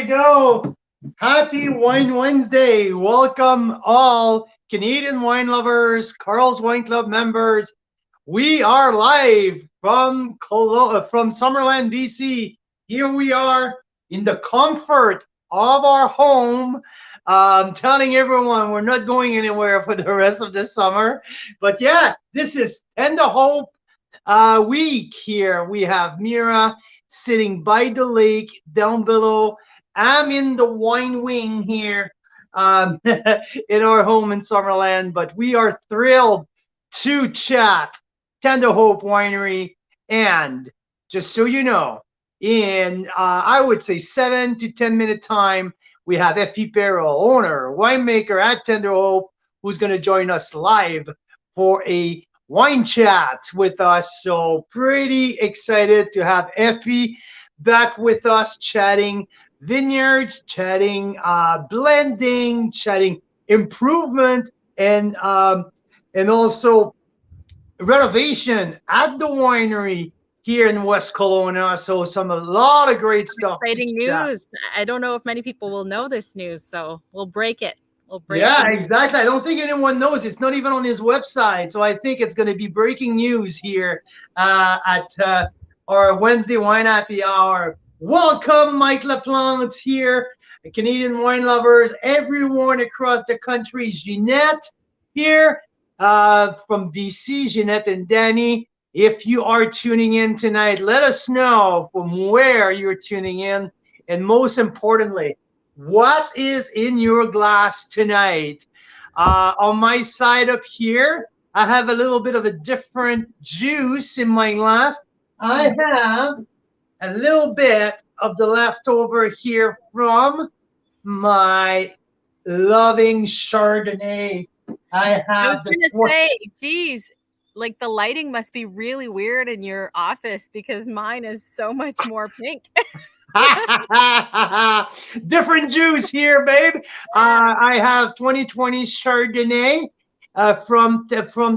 you go. Happy Wine Wednesday. Welcome all Canadian wine lovers, Carl's Wine Club members. We are live from from Summerland, BC. Here we are in the comfort of our home. Telling everyone we're not going anywhere for the rest of the summer. But yeah, this is Tender Hope week here. We have Mira sitting by the lake down below. I'm in the wine wing here in our home in Summerland, but we are thrilled to chat Tender Hope Winery. And just so you know, in I would say 7 to 10 minute time, we have Efi Perel, owner, winemaker at Tender Hope, who's going to join us live for a wine chat with us. So pretty excited to have Efi back with us, chatting vineyards, chatting blending, chatting improvement, and also renovation at the winery here in West Kelowna. So a lot of great stuff. Exciting news. I don't know if many people will know this news, so we'll break it. Yeah, exactly. I don't think anyone knows. It's not even on his website. So I think it's going to be breaking news here at our Wednesday Wine Happy Hour. Welcome, Mike LaPlante here, Canadian wine lovers, everyone across the country. Jeanette here from BC, Jeanette and Danny. If you are tuning in tonight, let us know from where you're tuning in. And most importantly, what is in your glass tonight? On my side up here, I have a little bit of a different juice in my glass. I have a little bit of the leftover here from my loving Chardonnay. I was going to say, geez, like the lighting must be really weird in your office because mine is so much more pink. Different juice here, babe. I have 2020 Chardonnay from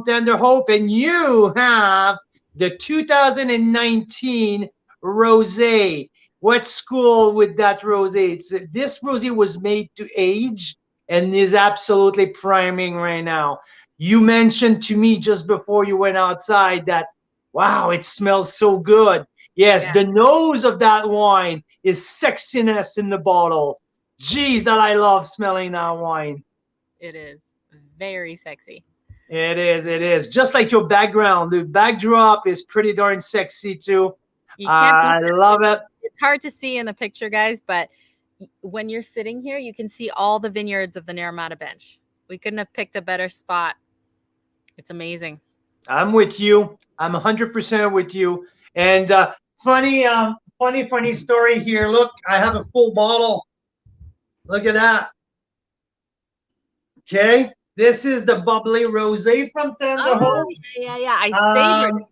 Tender Hope, and you have the 2019 Rosé. What's cool with that Rosé? This Rosé was made to age and is absolutely priming right now. You mentioned to me just before you went outside that, wow, it smells so good. Yes, the nose of that wine is sexiness in the bottle. Geez, that I love smelling that wine. It is very sexy. It is. It is. Just like your background. The backdrop is pretty darn sexy too. I love it. It's hard to see in the picture, guys, but when you're sitting here, you can see all the vineyards of the Naramata Bench. We couldn't have picked a better spot. It's amazing. I'm with you. I'm 100% with you. And funny story here. Look, I have a full bottle. Look at that. Okay, this is the bubbly rosé from Tender Hope. Yeah. I savored it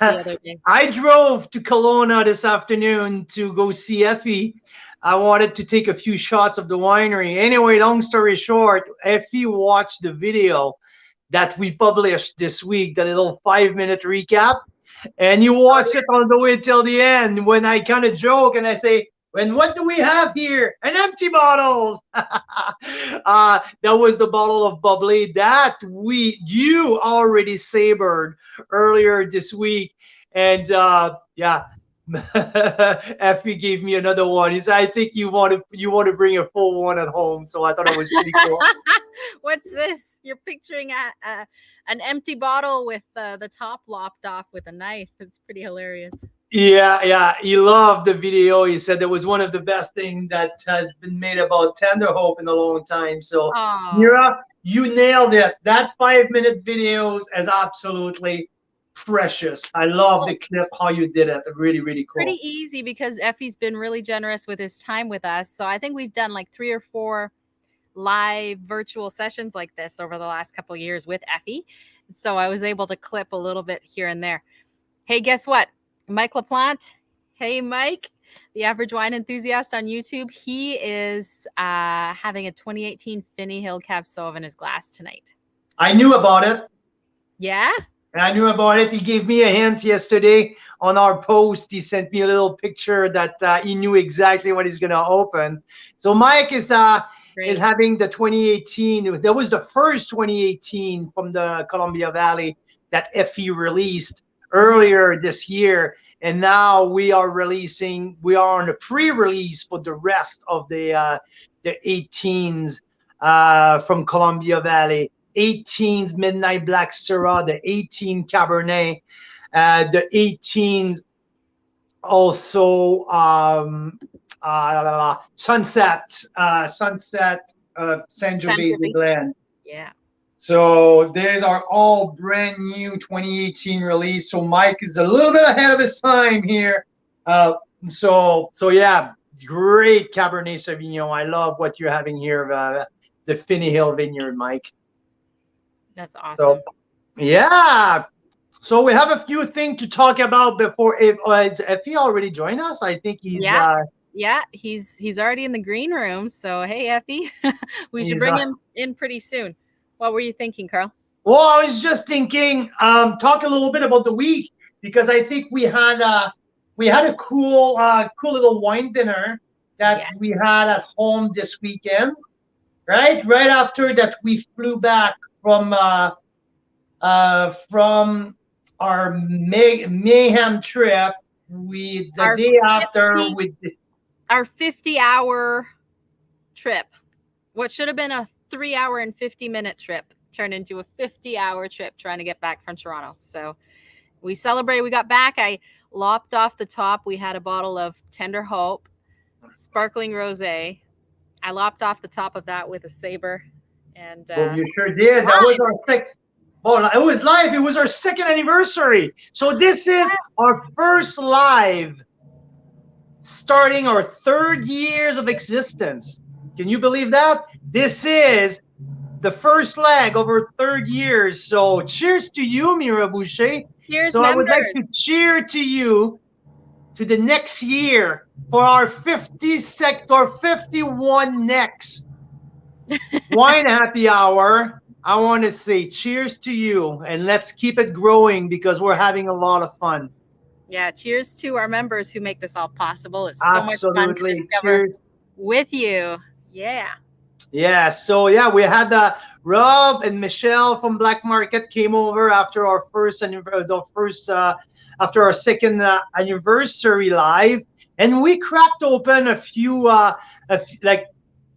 the other day. I drove to Kelowna this afternoon to go see Efi. I wanted to take a few shots of the winery. Anyway, long story short, Efi watched the video that we published this week, the little 5-minute recap. And you watch it all the way till the end when I kind of joke and I say, and what do we have here? An empty bottle. That was the bottle of bubbly that you already savored earlier this week. And yeah, Effie gave me another one. He said, I think you want to bring a full one at home. So I thought it was pretty cool. What's this? You're picturing an empty bottle with the top lopped off with a knife. It's pretty hilarious. Yeah. He loved the video. He said it was one of the best things that has been made about Tender Hope in a long time. So, Mira, you nailed it. That 5-minute video is absolutely precious. I love the clip, how you did it. Really, really cool. Pretty easy because Effie's been really generous with his time with us. So I think we've done like 3 or 4 live virtual sessions like this over the last couple of years with Efi. So I was able to clip a little bit here and there. Hey, guess what? Mike LaPlante. Hey, Mike, the average wine enthusiast on YouTube. He is having a 2018 Finney Hill Cab Sauv in his glass tonight. I knew about it. Yeah? I knew about it. He gave me a hint yesterday on our post. He sent me a little picture that he knew exactly what he's going to open. So Mike is Great. having the 2018. That was the first 2018 from the Columbia Valley that Efi released earlier this year. And now we are releasing. We are on the pre-release for the rest of the 18s from Columbia Valley. 18's Midnight Black Syrah, the 18 Cabernet, the 18 also Sunset Sangiovese Sangiovese. blend. Yeah. So these are all brand new 2018 release. So Mike is a little bit ahead of his time here. So yeah, great Cabernet Sauvignon. I love what you're having here, the Finney Hill Vineyard, Mike. That's awesome. So yeah. So we have a few things to talk about before. If he already joined us, I think he's yeah, he's already in the green room. So hey, Efi, we should he's bring him in pretty soon. What were you thinking, Carl? well, I was just thinking, talk a little bit about the week, because I think we had a cool little wine dinner that we had at home this weekend, right? Right after that, we flew back from our mayhem trip. The day after with our 50-hour trip. What should have been a 3-hour and 50-minute trip turned into a 50-hour trip trying to get back from Toronto. So we celebrated. We got back. I lopped off the top. We had a bottle of Tender Hope sparkling rosé. I lopped off the top of that with a saber. And you sure did. That was our second. Oh, it was live. It was our second anniversary. So this is our first live, starting our 3rd years of existence. Can you believe that? This is the first leg of our 3rd years. So cheers to you, Mira Boucher. Cheers, so members. I would like to cheer to you to the next year for our 51 next wine happy hour. I want to say cheers to you, and let's keep it growing because we're having a lot of fun. Yeah, cheers to our members who make this all possible. It's so much fun to discover with you. Yeah. Yeah, so yeah, we had Rob and Michelle from Black Market came over after our after our second anniversary live, and we cracked open a few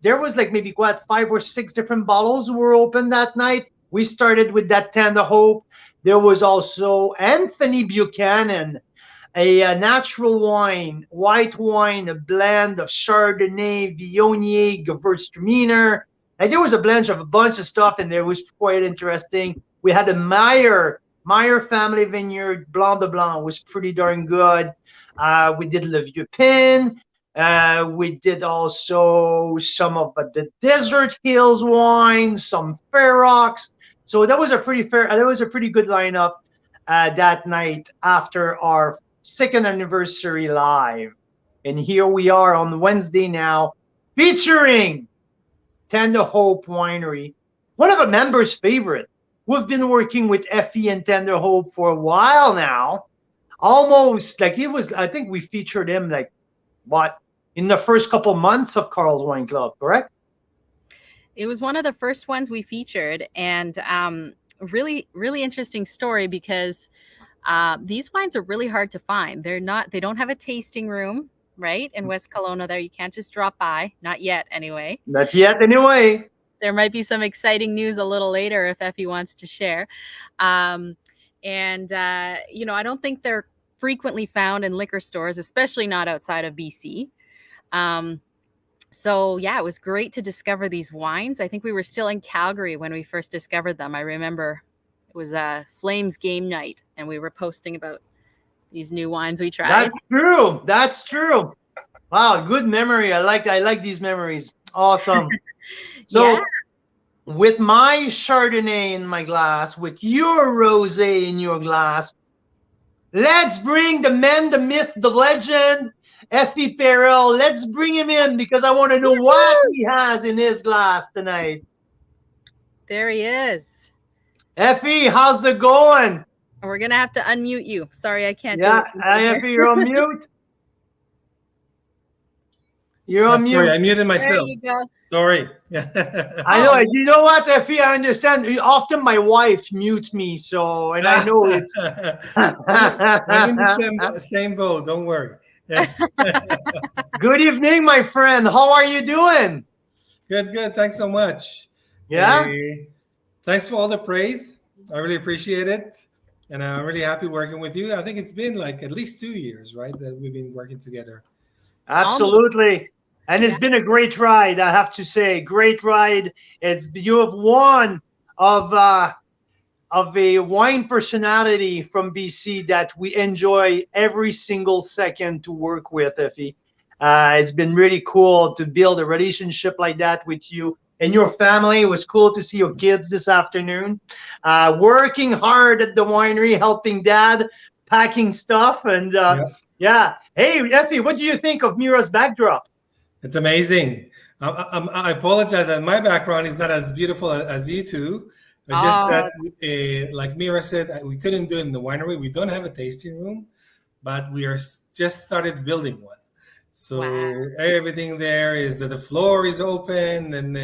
there was maybe 5 or 6 different bottles were open that night. We started with that Tender Hope. There was also Anthony Buchanan, a natural wine, white wine, a blend of Chardonnay, Viognier, Gewürztraminer. And there was a bunch of stuff in there. It was quite interesting. We had a Meyer family vineyard, Blanc de Blanc, was pretty darn good. We did Le Vieux Pin. We did also some of the Desert Hills wine, some Ferox. So that was a pretty good lineup that night after our second anniversary live. And here we are on Wednesday now, featuring Tender Hope Winery, one of a member's favorite. We've been working with Efi and Tender Hope for a while now. Almost I think we featured him in the first couple months of Carl's Wine Club, correct? It was one of the first ones we featured, and really, really interesting story because these wines are really hard to find. They don't have a tasting room, right? In West Kelowna there. You can't just drop by. Not yet, anyway. Not yet, anyway. There might be some exciting news a little later if Efi wants to share. I don't think they're frequently found in liquor stores, especially not outside of BC. So yeah, it was great to discover these wines. I think we were still in Calgary when we first discovered them. I remember it was a Flames game night and we were posting about these new wines we tried. That's true. Wow, good memory. I like these memories. Awesome. So with my Chardonnay in my glass, with your rosé in your glass, let's bring the man, the myth, the legend, Efi Perel. Let's bring him in because I want to know what he has in his glass tonight. There he is. Efi, how's it going? We're gonna have to unmute you. Sorry, I can't do Yeah, it from over here. Efi, you're on mute. You're Yeah, on sorry, I mute. muted There myself. you go. Sorry. I know. Oh, You know what, Efi? I understand. Often my wife mutes me, so and I know it's. I'm in the same boat. Don't worry. Yeah. Good evening, my friend. How are you doing? Good, good. Thanks so much. Yeah, Thanks for all the praise. I really appreciate it. And I'm really happy working with you. I think it's been like at least 2 years, right, that we've been working together. almost. absolutely. And it's Yeah. been a great ride, I have to say. Great ride. It's you have one of a wine personality from BC that we enjoy every single second to work with, Effie. It's been really cool to build a relationship like that with you and your family. It was cool to see your kids this afternoon. Working hard at the winery, helping dad, packing stuff. And Yeah, yeah. Hey, Effie, what do you think of Mira's backdrop? it's amazing. I apologize that my background is not as beautiful as you two. But just that, Oh, like Mira said, we couldn't do it in the winery. We don't have a tasting room, but we are just started building one. wow. So everything there is that the floor is open and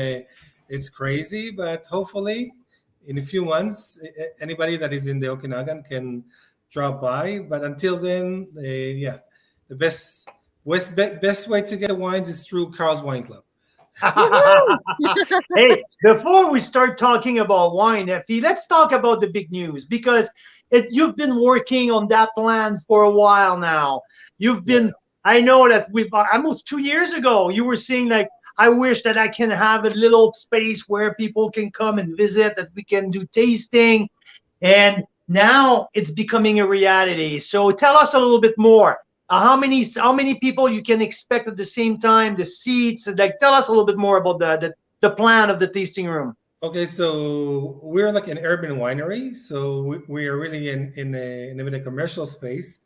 it's crazy. But hopefully, in a few months, anybody that is in the Okanagan can drop by. But until then, yeah, the best way to get the wines is through Carl's Wine Club. Woohoo! Hey, before we start talking about wine, Effie, let's talk about the big news because you've been working on that plan for a while now. You've Yeah, been, I know that we've almost 2 years ago, you were saying like, I wish that I can have a little space where people can come and visit, that we can do tasting. And now it's becoming a reality. So tell us a little bit more. How many people you can expect at the same time? The seats, like tell us a little bit more about the plan of the tasting room. okay, so we're like an urban winery, so we are really in a commercial space,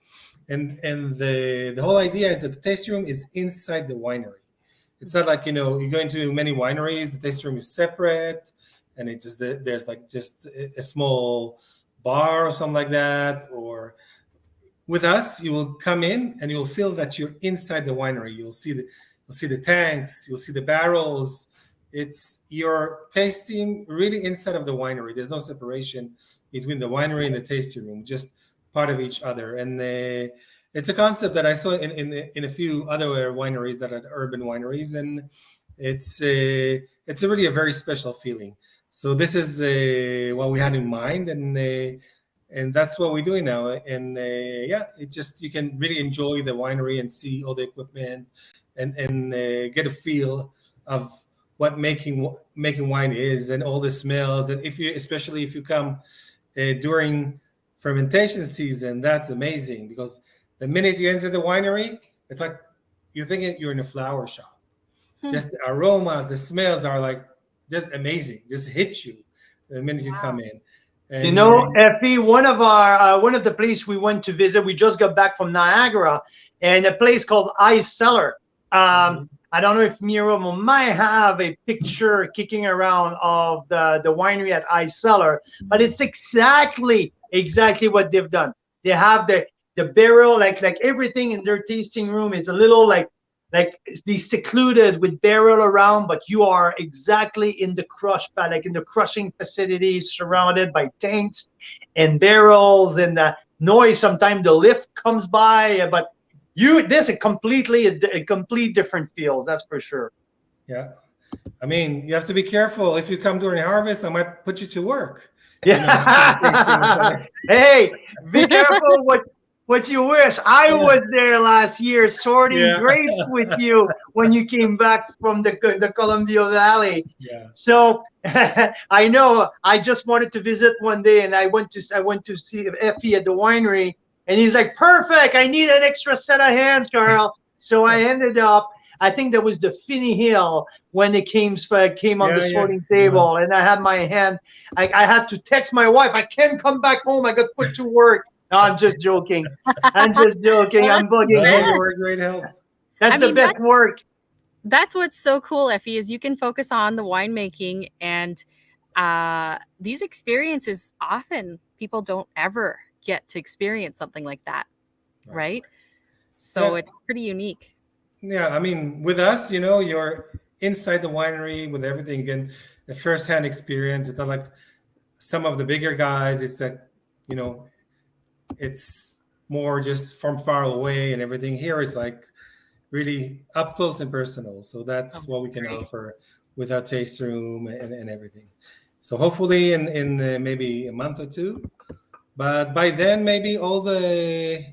and the whole idea is that the tasting room is inside the winery. It's not like you go into many wineries, the tasting room is separate, and it's just there's like just a small bar or something like that. Or with us, you will come in and you'll feel that you're inside the winery. You'll see the tanks, you'll see the barrels. It's you're tasting really inside of the winery. There's no separation between the winery and the tasting room, just part of each other. And it's a concept that I saw in a few other wineries that are urban wineries, and it's really a very special feeling. So this is what we had in mind, and that's what we're doing now. And yeah, it just you can really enjoy the winery and see all the equipment and get a feel of what making wine is and all the smells. And especially if you come during fermentation season, that's amazing because the minute you enter the winery, it's like you're thinking you're in a flower shop. Hmm. Just the aromas, the smells are like just amazing. Just hit you the minute you come Wow. in. You And know, Effie, one of the places we went to visit, we just got back from Niagara, and a place called Ice Cellar. I don't know if Miro might have a picture kicking around of the winery at Ice Cellar, but it's exactly what they've done. They have the barrel, like everything in their tasting room. It's a little like the secluded with barrel around, but you are exactly in the crush pad, like in the crushing facilities, surrounded by tanks and barrels and noise. Sometimes the lift comes by, but this is completely a complete different feels. That's for sure. yeah, I mean, you have to be careful. If you come during harvest, I might put you to work. After the tasting. So, Yeah. Hey, be careful what you wish. I was there last year sorting yeah, grapes with you when you came back from the Columbia Valley. yeah, So I know I just wanted to visit one day, and I went to see Effie at the winery, and he's like, "Perfect! I need an extra set of hands, Carl." So I ended up. I think that was the Finney Hill when it came on the yeah, yeah. sorting It table, was. and I had my hand. I had to text my wife. I can't come back home. I got put to work. No, I'm just joking. I'm just joking. Well, I'm that's the bugging No, you. you best. were a great help. That's I the mean, best work. that's what's so cool, Effie, is you can focus on the winemaking and these experiences often people don't ever get to experience something like that, right? So Yeah. it's pretty unique. Yeah, I mean, with us, you're inside the winery with everything and a first-hand experience. It's not like some of the bigger guys. It's like, you know, it's more just from far away and everything. Here, it's like really up close and personal. So Oh, that's what we that's can great. offer with our taste room and everything. So hopefully in maybe a month or two, but by then maybe all the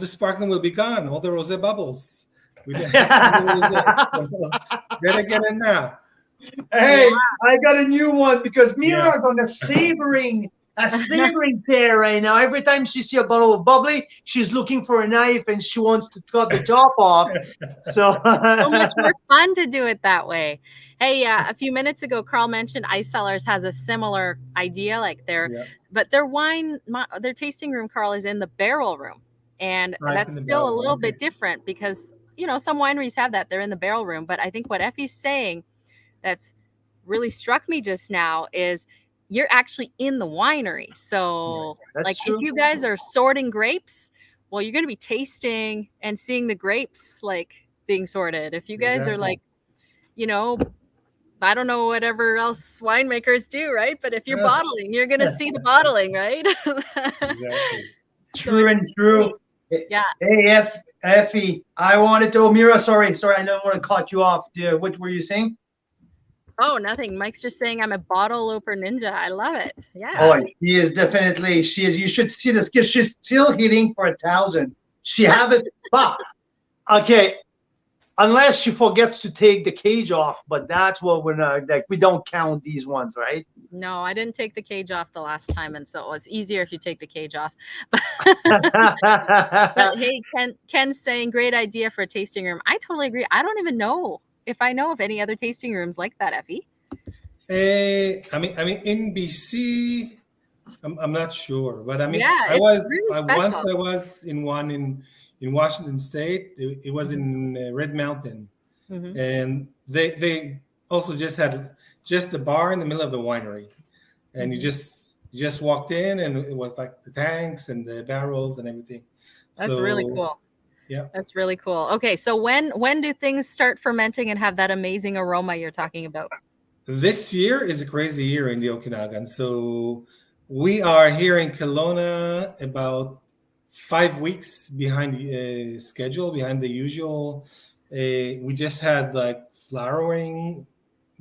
sparkling will be gone, all the rosé bubbles. We did the rosé. So better get in now. Yeah. Hey, I got a new one because Yeah. Mira's on a savoring tear right now. Every time she see a bottle of bubbly, she's looking for a knife and she wants to cut the top off. So So much more fun to do it that way. Hey, a few minutes ago, Carl mentioned Ice Cellars has a similar idea, like Yeah. but their tasting room, Carl, is in the barrel room, and Nice in that's the still a bottle. little Okay. bit different because some wineries have that, they're in the barrel room. But I think what Effie's saying that's really struck me just now is you're actually in the winery. Right. So, like, that's if true. you guys are sorting grapes, well, you're going to be tasting and seeing the grapes like being sorted. If you guys are Exactly. like, you know, I don't know whatever else winemakers do, right? But if you're bottling, you're going to see the bottling, right? Exactly. So True it's and great. true. Hey, Yeah. Effie, I wanted to. Mira, sorry, I don't want to cut you off. What were you saying? Oh, nothing. Mike's just saying I'm a bottle opener ninja. I love it. Oh, Yeah. she is definitely. She is. You should see this kid. She's still hitting for 1,000. She have it. But okay, unless she forgets to take the cage off. But that's what we're not like. We don't count these ones, right? No, I didn't take the cage off the last time, and so it was easier if you take the cage off. But hey, Ken's saying great idea for a tasting room. I totally agree. I don't even know if I know of any other tasting rooms like that, Effie. I mean, in BC, I'm not sure, but I mean, Yeah, I it's was really I once special. I was in one in Washington State. It was in Red Mountain, Hmm. and they also just had just the bar in the middle of the winery, and you Hmm. just walked in, and it was like the tanks and the barrels and everything. That's really So cool. yeah, That's really cool. Okay, so when do things start fermenting and have that amazing aroma you're talking about? this year is a crazy year in the Okanagan. So we are here in Kelowna about 5 weeks behind the schedule, behind the usual. We just had like flowering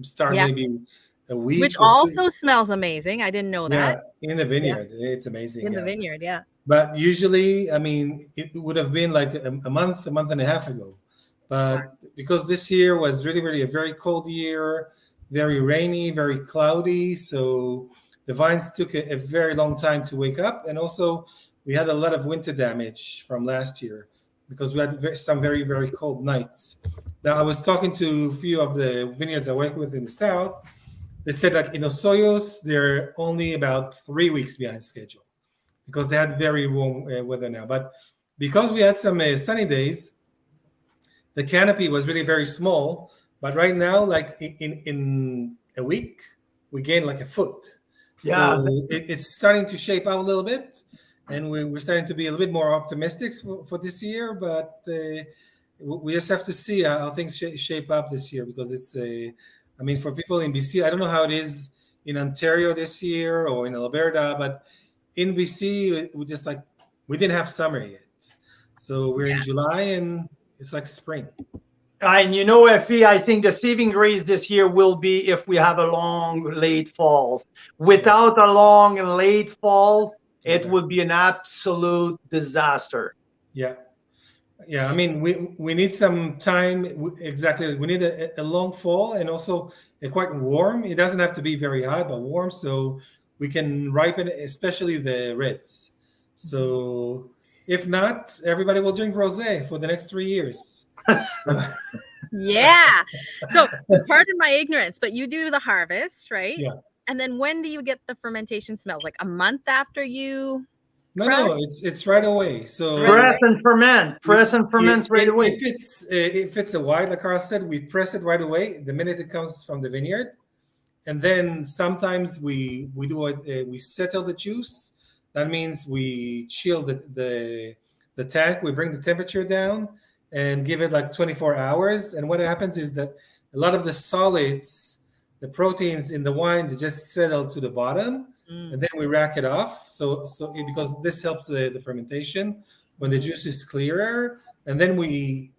start Yeah, maybe a which week or two. also smells amazing. I didn't know that. Yeah, in the Yeah, vineyard, it's amazing. in the Yeah, vineyard. Yeah. but usually, I mean, it would have been like a month and a half ago. Wow. But because this year was really, really a very cold year, very rainy, very cloudy, so the vines took a very long time to wake up. And also, we had a lot of winter damage from last year because we had some very, very cold nights. Now, I was talking to a few of the vineyards I work with in the south. They said, like, in Osoyoos, they're only about 3 weeks behind schedule because they had very warm weather now. But because we had some sunny days, the canopy was really very small. But right now, like in a week, we gained like a foot. Yeah, So it's starting to shape out a little bit, and we're starting to be a little bit more optimistic for this year. But we just have to see how things shape up this year because I mean, for people in BC, I don't know how it is in Ontario this year or in Alberta, but in BC, we just like we didn't have summer yet, so we're in Yeah. July and it's like spring. and Effie, I think the saving grace this year will be if we have a long late falls. Yeah, Without a long and late falls, it would exactly. be an absolute disaster. Yeah, yeah. I mean, we need some time. Exactly, we need a long fall and also a quite warm. It doesn't have to be very hot, but warm, so we can ripen, especially the reds. Mhm. So if not, everybody will drink rosé for the next 3 years. So, Yeah. So pardon my ignorance, but you do the harvest, right? yeah. And then when do you get the fermentation smells? Like a month after you No, crush? no, it's right away. Right So Press away? and ferment. Press and ferments right away. if it's a white, like Carl said, we press it right away the minute it comes from the vineyard, and then sometimes we do it. We settle the juice That means we chill the tank. We bring the temperature down and give it like 24 hours. And what happens is that a lot of the solids, the proteins in the wine, they just settle to the bottom, Mm, and then we rack it off. Because this helps the fermentation when the mhm, juice is clearer, and then we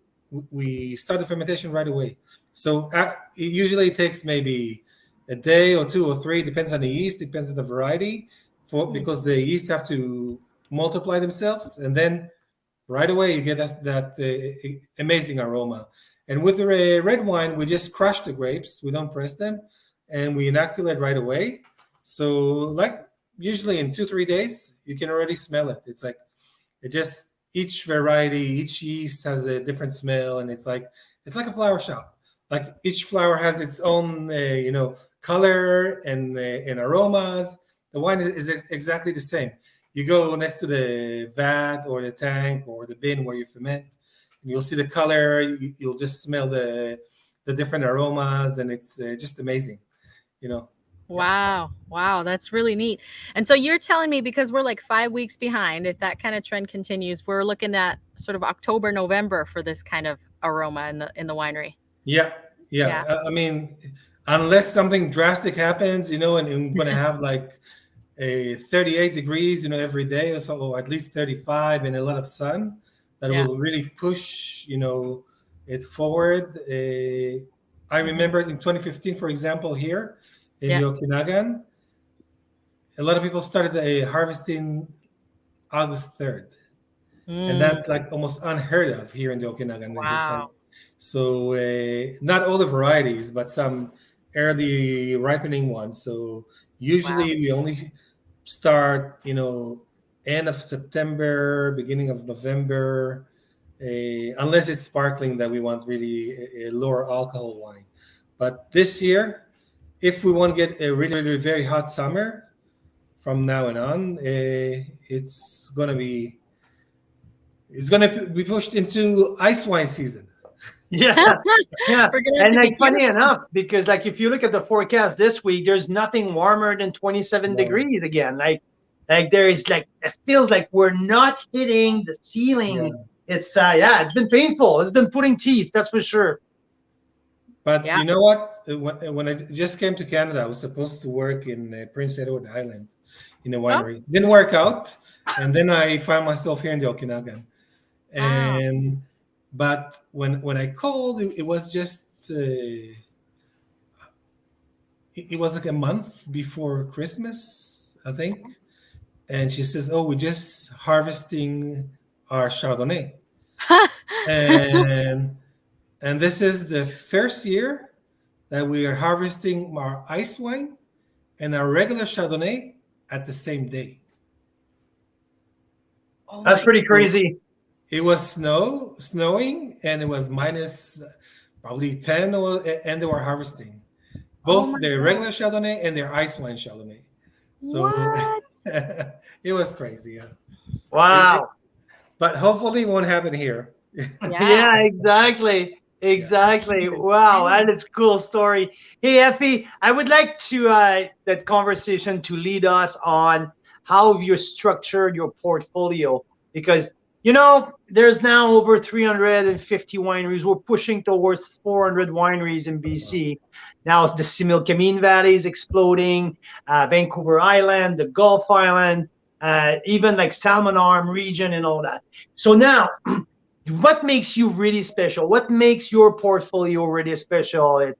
start the fermentation right away. So it usually takes maybe a day or two or three, depends on the yeast, depends on the variety, for mm. because the yeast have to multiply themselves, and then right away you get that amazing aroma. And with the red wine, we just crush the grapes, we don't press them, and we inoculate right away. So like usually in 2 3 days, you can already smell it. It's like it just each variety, each yeast has a different smell, and it's like a flower shop. Like each flower has its own, color and aromas. The wine is exactly the same. You go next to the vat or the tank or the bin where you ferment, and you'll see the color. You'll just smell the different aromas, and it's just amazing. You know, yeah, Wow. Wow. That's really neat. And so you're telling me, because we're like 5 weeks behind, if that kind of trend continues, we're looking at sort of October, November for this kind of aroma in the winery. yeah, yeah. Yeah. I mean, unless something drastic happens, and I'm gonna have like a 38 degrees, every day or so, or at least 35, and a lot of sun that Yeah. will really push, it forward. I Mhm. remember in 2015, for example, here in Yeah. the Okanagan, a lot of people started harvesting August 3rd, and Mm, that's like almost unheard of here in the Okanagan. It's just like wow. so, not all the varieties, but some early ripening ones. So Wow. usually we only start, end of September, beginning of November, unless it's sparkling that we want really a lower alcohol wine. But this year, if we want to get a really, really very hot summer from now and on, it's gonna be pushed into ice wine season. Yeah, yeah. We're gonna have And to be like funny careful. enough, because like if you look at the forecast this week, there's nothing warmer than 27 No, degrees again. Like there is like it feels like we're not hitting the ceiling. yeah. It's yeah, it's been painful. It's been pulling teeth, that's for sure. But Yeah. you know what? When I just came to Canada, I was supposed to work in Prince Edward Island in a Oh, winery. Didn't work out, and then I found myself here in the Okanagan. wow. And but when I called, it was just it was like a month before Christmas, I think. And she says, "Oh, we're just harvesting our Chardonnay," and this is the first year that we are harvesting our ice wine and our regular Chardonnay at the same day. Oh That's my. pretty So crazy. it was snowing, and it was minus probably 10, and they were harvesting Oh both my their God. regular Chardonnay and their ice wine Chardonnay. So What? it was crazy. Yeah. Wow. But hopefully it won't happen here. Yeah. Yeah, exactly. Yeah. That's Exactly. Wow, that insane. is a cool story. Hey, Effie, I would like to that conversation to lead us on how you structured your portfolio because there's now over 350 wineries. We're pushing towards 400 wineries in Wow. BC. Now the Similkameen Valley is exploding, Vancouver Island, the Gulf Island, even like Salmon Arm region and all that. So now what makes you really special? What makes your portfolio really special?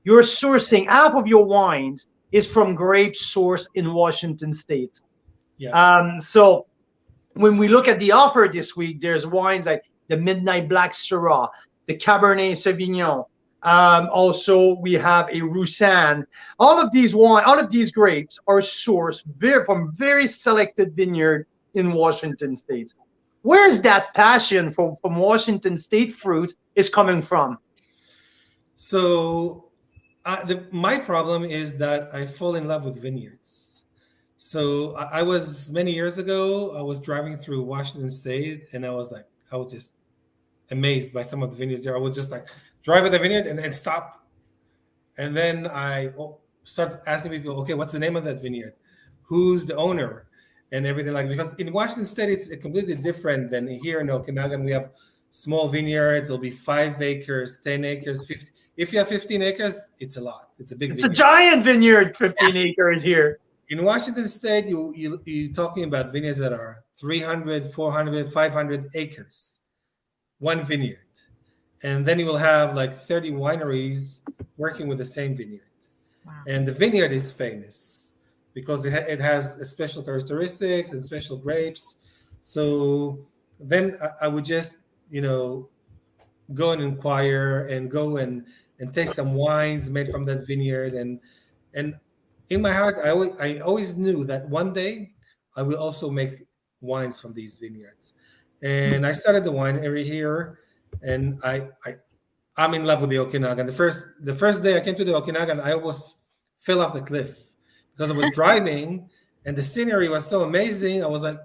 You're sourcing half of your wines is from grape source in Washington State. Yeah. So when we look at the offer this week, there's wines like the Midnight Black Syrah, the Cabernet Sauvignon. Also, we have a Roussanne. All of these grapes are sourced from very selected vineyard in Washington State. Where's that passion from Washington State fruit is coming from? So my problem is that I fall in love with vineyards. So I was many years ago. I was driving through Washington State, and I was just amazed by some of the vineyards there. I would just like drive at the vineyard and stop, and then I start asking people, okay, what's the name of that vineyard? Who's the owner? and everything like, because in Washington State it's completely different than here in Okanagan. We have small vineyards. It'll be 5 acres, 10 acres, 50. If you have 15 acres, it's a lot. It's a big It's a vineyard. giant vineyard, 15 acres here. In Washington State, you're talking about vineyards that are 300, 400, 500 acres, one vineyard. And then you will have like 30 wineries working with the same vineyard. Wow. And the vineyard is famous because it has special characteristics and special grapes. So then I would just, go and inquire and go and taste some wines made from that vineyard. And in my heart, I always knew that one day I will also make wines from these vineyards. And I started the winery here, and I'm in love with the Okanagan. The first day I came to the Okanagan, I fell off the cliff because I was driving, and the scenery was so amazing. I was like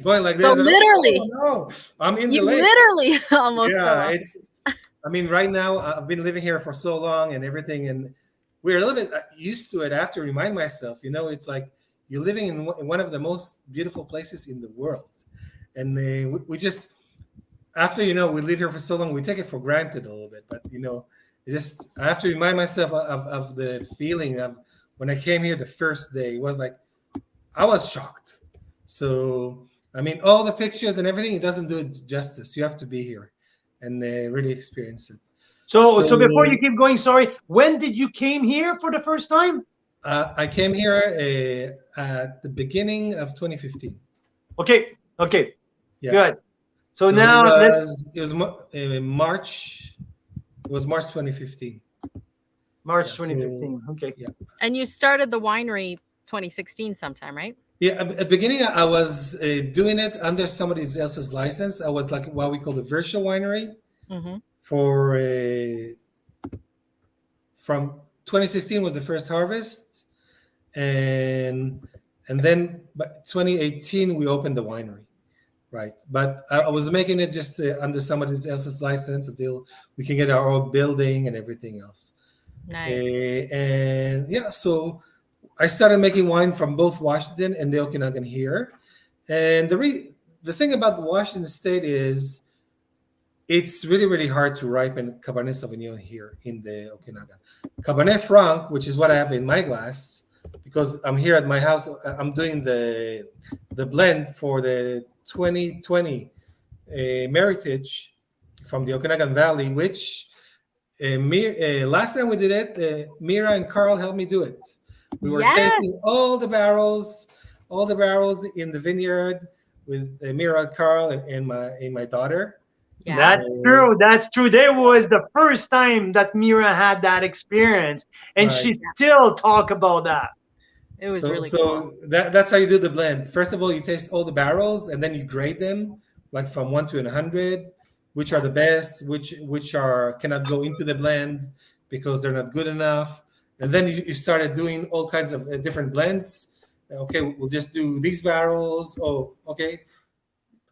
going like this. So literally, no, I'm in the you lake. literally almost fell Yeah, off. right now I've been living here for so long and everything, and we're a little bit used to it. I have to remind myself, it's like you're living in one of the most beautiful places in the world, and we just, after we live here for so long, we take it for granted a little bit. But I have to remind myself of the feeling of when I came here the first day. It was like I was shocked. So all the pictures and everything, it doesn't do it justice. You have to be here and really experience it. So before you keep going, sorry, when did you came here for the first time? I came here at the beginning of 2015. Okay, Yeah. good. So now it was March. It was March 2015. March Yeah, 2015. Okay. Yeah. And you started the winery 2016 sometime, right? Yeah, at the beginning, I was doing it under somebody else's license. I was like what we call the virtual winery Mm-hmm. for from 2016 was the first harvest, and then by 2018 we opened the winery, right? But I was making it just under somebody else's license until we can get our own building and everything else. Nice. And yeah, so I started making wine from both Washington and the Okanagan here. And the thing about Washington State is it's really, really hard to ripen Cabernet Sauvignon here in the Okanagan. Cabernet Franc, which is what I have in my glass, because I'm here at my house, I'm doing the blend for the 2020 Meritage from the Okanagan Valley, which last time we did it, Mira and Carl helped me do it. We were tasting all the barrels in the vineyard with Mira and Carl and my daughter. Yeah. That's true. There was the first time that Mira had that experience, and Right. she still talk about that. It was so, really so cool. that's how you do the blend. First of all, you taste all the barrels, and then you grade them, like from 1 to 100, which are the best, which are cannot go into the blend because they're not good enough. And then you started doing all kinds of different blends. Okay, we'll just do these barrels. Oh, okay,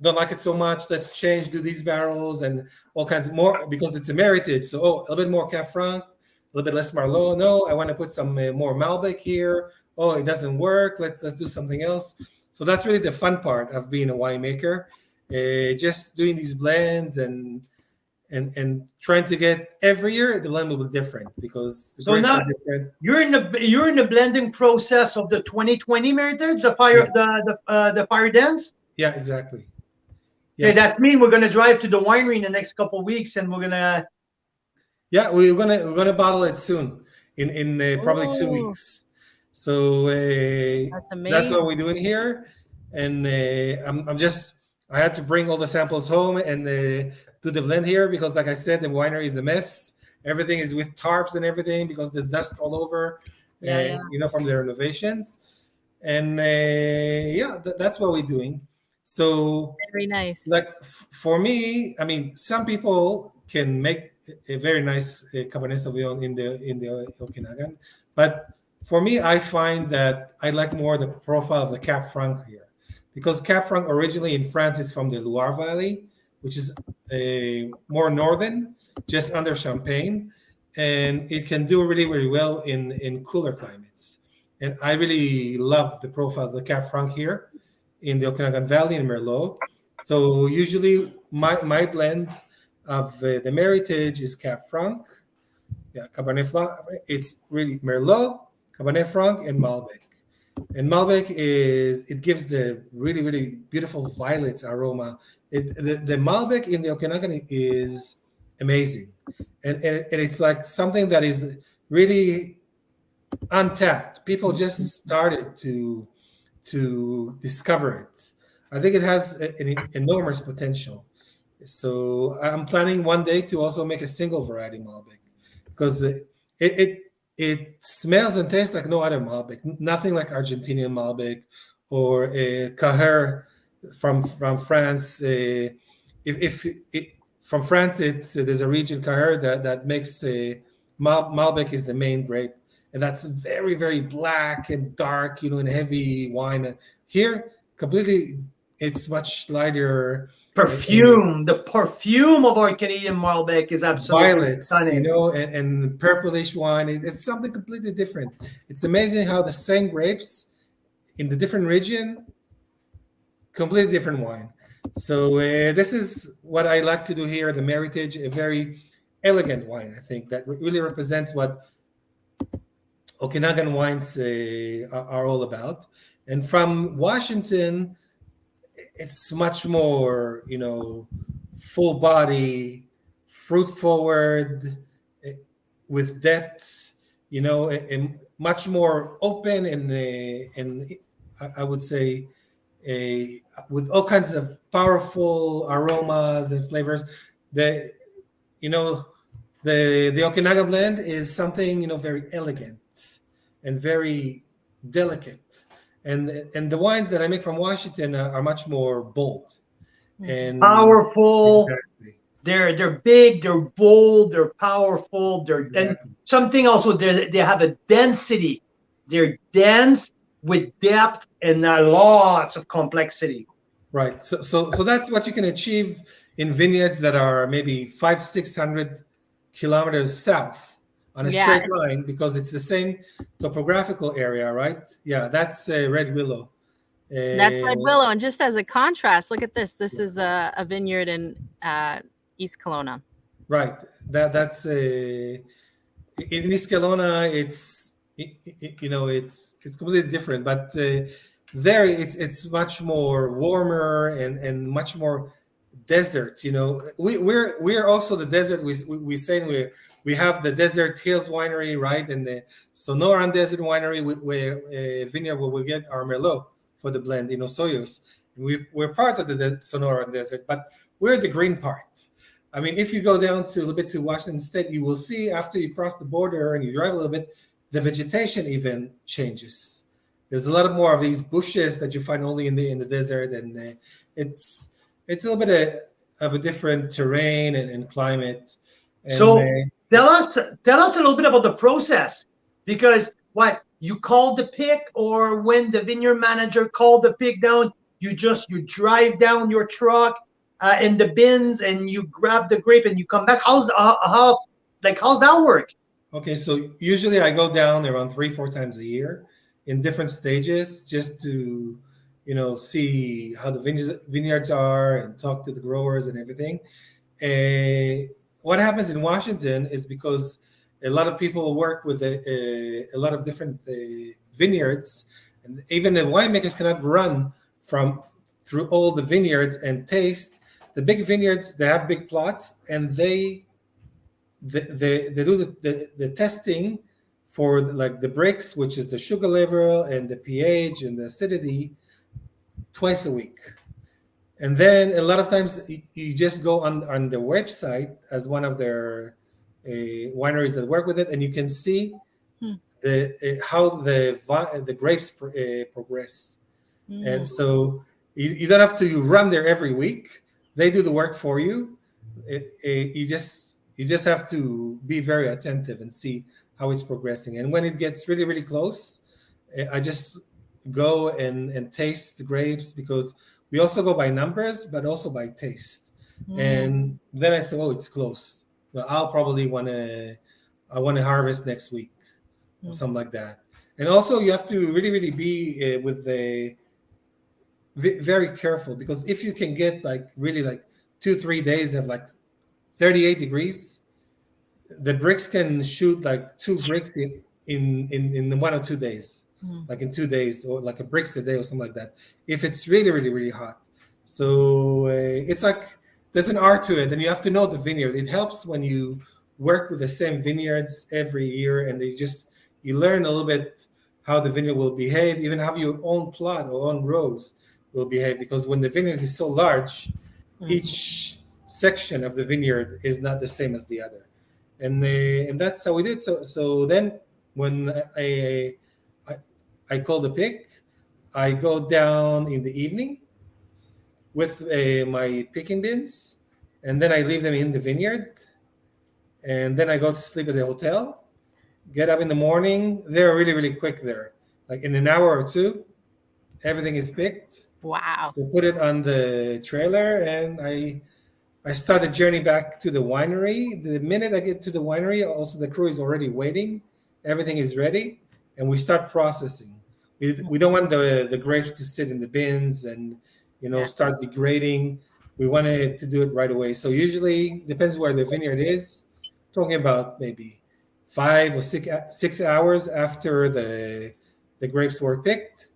don't like it so much. Let's do these barrels and all kinds of more because it's a Meritage. So, a little bit more Cab Franc, a little bit less Merlot. No, I want to put some more Malbec here. Oh, it doesn't work. Let's do something else. So that's really the fun part of being a winemaker. Just doing these blends and trying to get every year the blend will be different because the grapes are different. You're in the blending process of the 2020 Meritage, the fire the fire dance. Yeah, exactly. Yeah, okay, that's mean we're gonna drive to the winery in the next couple of weeks, and we're gonna. Yeah, we're gonna bottle it soon in probably 2 weeks. So that's amazing. That's what we're doing here, and I had to bring all the samples home and do the blend here because, like I said, the winery is a mess. Everything is with tarps and everything because there's dust all over. From the renovations, and that's what we're doing. So very nice. Like for me, some people can make a very nice Cabernet Sauvignon in the Okanagan, but for me, I find that I like more the profile of the Cab Franc here, because Cab Franc originally in France is from the Loire Valley, which is more northern, just under Champagne, and it can do really, really well in cooler climates. and I really love the profile of the Cab Franc here in the Okanagan Valley in Merlot. So usually my blend of the Meritage is Cab Franc, yeah, Cabernet Franc. It's really Merlot, Cabernet Franc, and Malbec. And Malbec is it gives the really beautiful violets aroma. The Malbec in the Okanagan is amazing, and it's like something that is really untapped. People just started to discover it. I think it has an enormous potential. So I'm planning one day to also make a single variety Malbec because it smells and tastes like no other Malbec. Nothing like Argentinian Malbec or a Caher from France. If it, from France, it's there's a region Caher that makes Malbec is the main grape, and that's very black and dark, and heavy wine. Here, completely, it's much lighter and Perfume. The perfume of our Canadian Malbec is absolutely violets, stunning. and purplish wine. It's something completely different. It's amazing how the same grapes in the different region, completely different wine. So this is what I like to do here. The Meritage, a very elegant wine, I think, that really represents what Okanagan wines are all about. And from Washington, it's much more, full body, fruit forward, eh, with depth, and much more open and I would say with all kinds of powerful aromas and flavors. The you know the Okanagan blend is something very elegant and very delicate, and the wines that I make from Washington are much more bold and Powerful. exactly They're big. They're bold. They're powerful. And exactly something also. They have a density. They're dense with depth and lots of complexity. right. So that's what you can achieve in vineyards that are maybe 500-600 kilometers south on a Yeah, straight line because it's the same topographical area, right? Yeah, that's Red Willow. that's Red Uh, Willow. And just as a contrast, look at this. This is a vineyard in East Kelowna. right. That's in East Kelowna. It's completely different, but there it's much more warmer and much more desert. We're also the desert. We say we have the Desert Hills Winery, right, and the Sonoran Desert Winery, where vineyard where we get our Merlot for the blend, Soyos. We're part of the Sonoran Desert, but we're the green part. I mean, if you go down to a little bit to Washington State, you will see after you cross the border and you drive a little bit, the vegetation even changes. There's a lot of more of these bushes that you find only in the desert, and it's it's a little bit of a different terrain and climate. And So tell us a little bit about the process, because what you called the pick, or when the vineyard manager called the pick down, you drive down your truck in the bins and you grab the grape and you come back. How's that work? okay, so usually I go down around 3-4 times a year in different stages just to see how the vineyards are and talk to the growers and everything. What happens in Washington is because a lot of people work with a lot of different vineyards, and even the winemakers cannot run from through all the vineyards and taste. The big vineyards, they have big plots, and they do the testing for like the Brix, which is the sugar level and the pH and the acidity, twice a week. And then a lot of times you just go on the website as one of their wineries that work with it, and you can see Hmm. how the grapes progress. And Mm. so you don't have to run there every week. They do the work for you. You just have to be very attentive and see how it's progressing. And when it gets really close, I just go and taste the grapes because we also go by numbers, but also by taste. Mm. And then I say, oh, it's close. Well, I want to harvest next week or Mm. something like that. And also, you have to really, really be with the very careful, because if you can get like really like 2 3 days of like 38 degrees, the bricks can shoot like two bricks in 1 or 2 days, Mm. like in 2 days, or like a bricks a day or something like that. If it's really, really, really hot, so it's like there's an art to it, and you have to know the vineyard. It helps when you work with the same vineyards every year, and you learn a little bit how the vineyard will behave, even how your own plot or own rows will behave, because when the vineyard is so large, Mhm. each section of the vineyard is not the same as the other, and that's how we did. So then when I I call the pick, I go down in the evening with my picking bins, and then I leave them in the vineyard, and then I go to sleep at the hotel. Get up in the morning. They're really, really quick there. Like in an hour or two, everything is picked. Wow. We put it on the trailer, and I start the journey back to the winery. The minute I get to the winery, also the crew is already waiting. Everything is ready, and we start processing. We don't want the grapes to sit in the bins and Yeah. start degrading. We wanted to do it right away. So usually depends where the vineyard is. Talking about maybe 5 or 6 hours after the grapes were picked,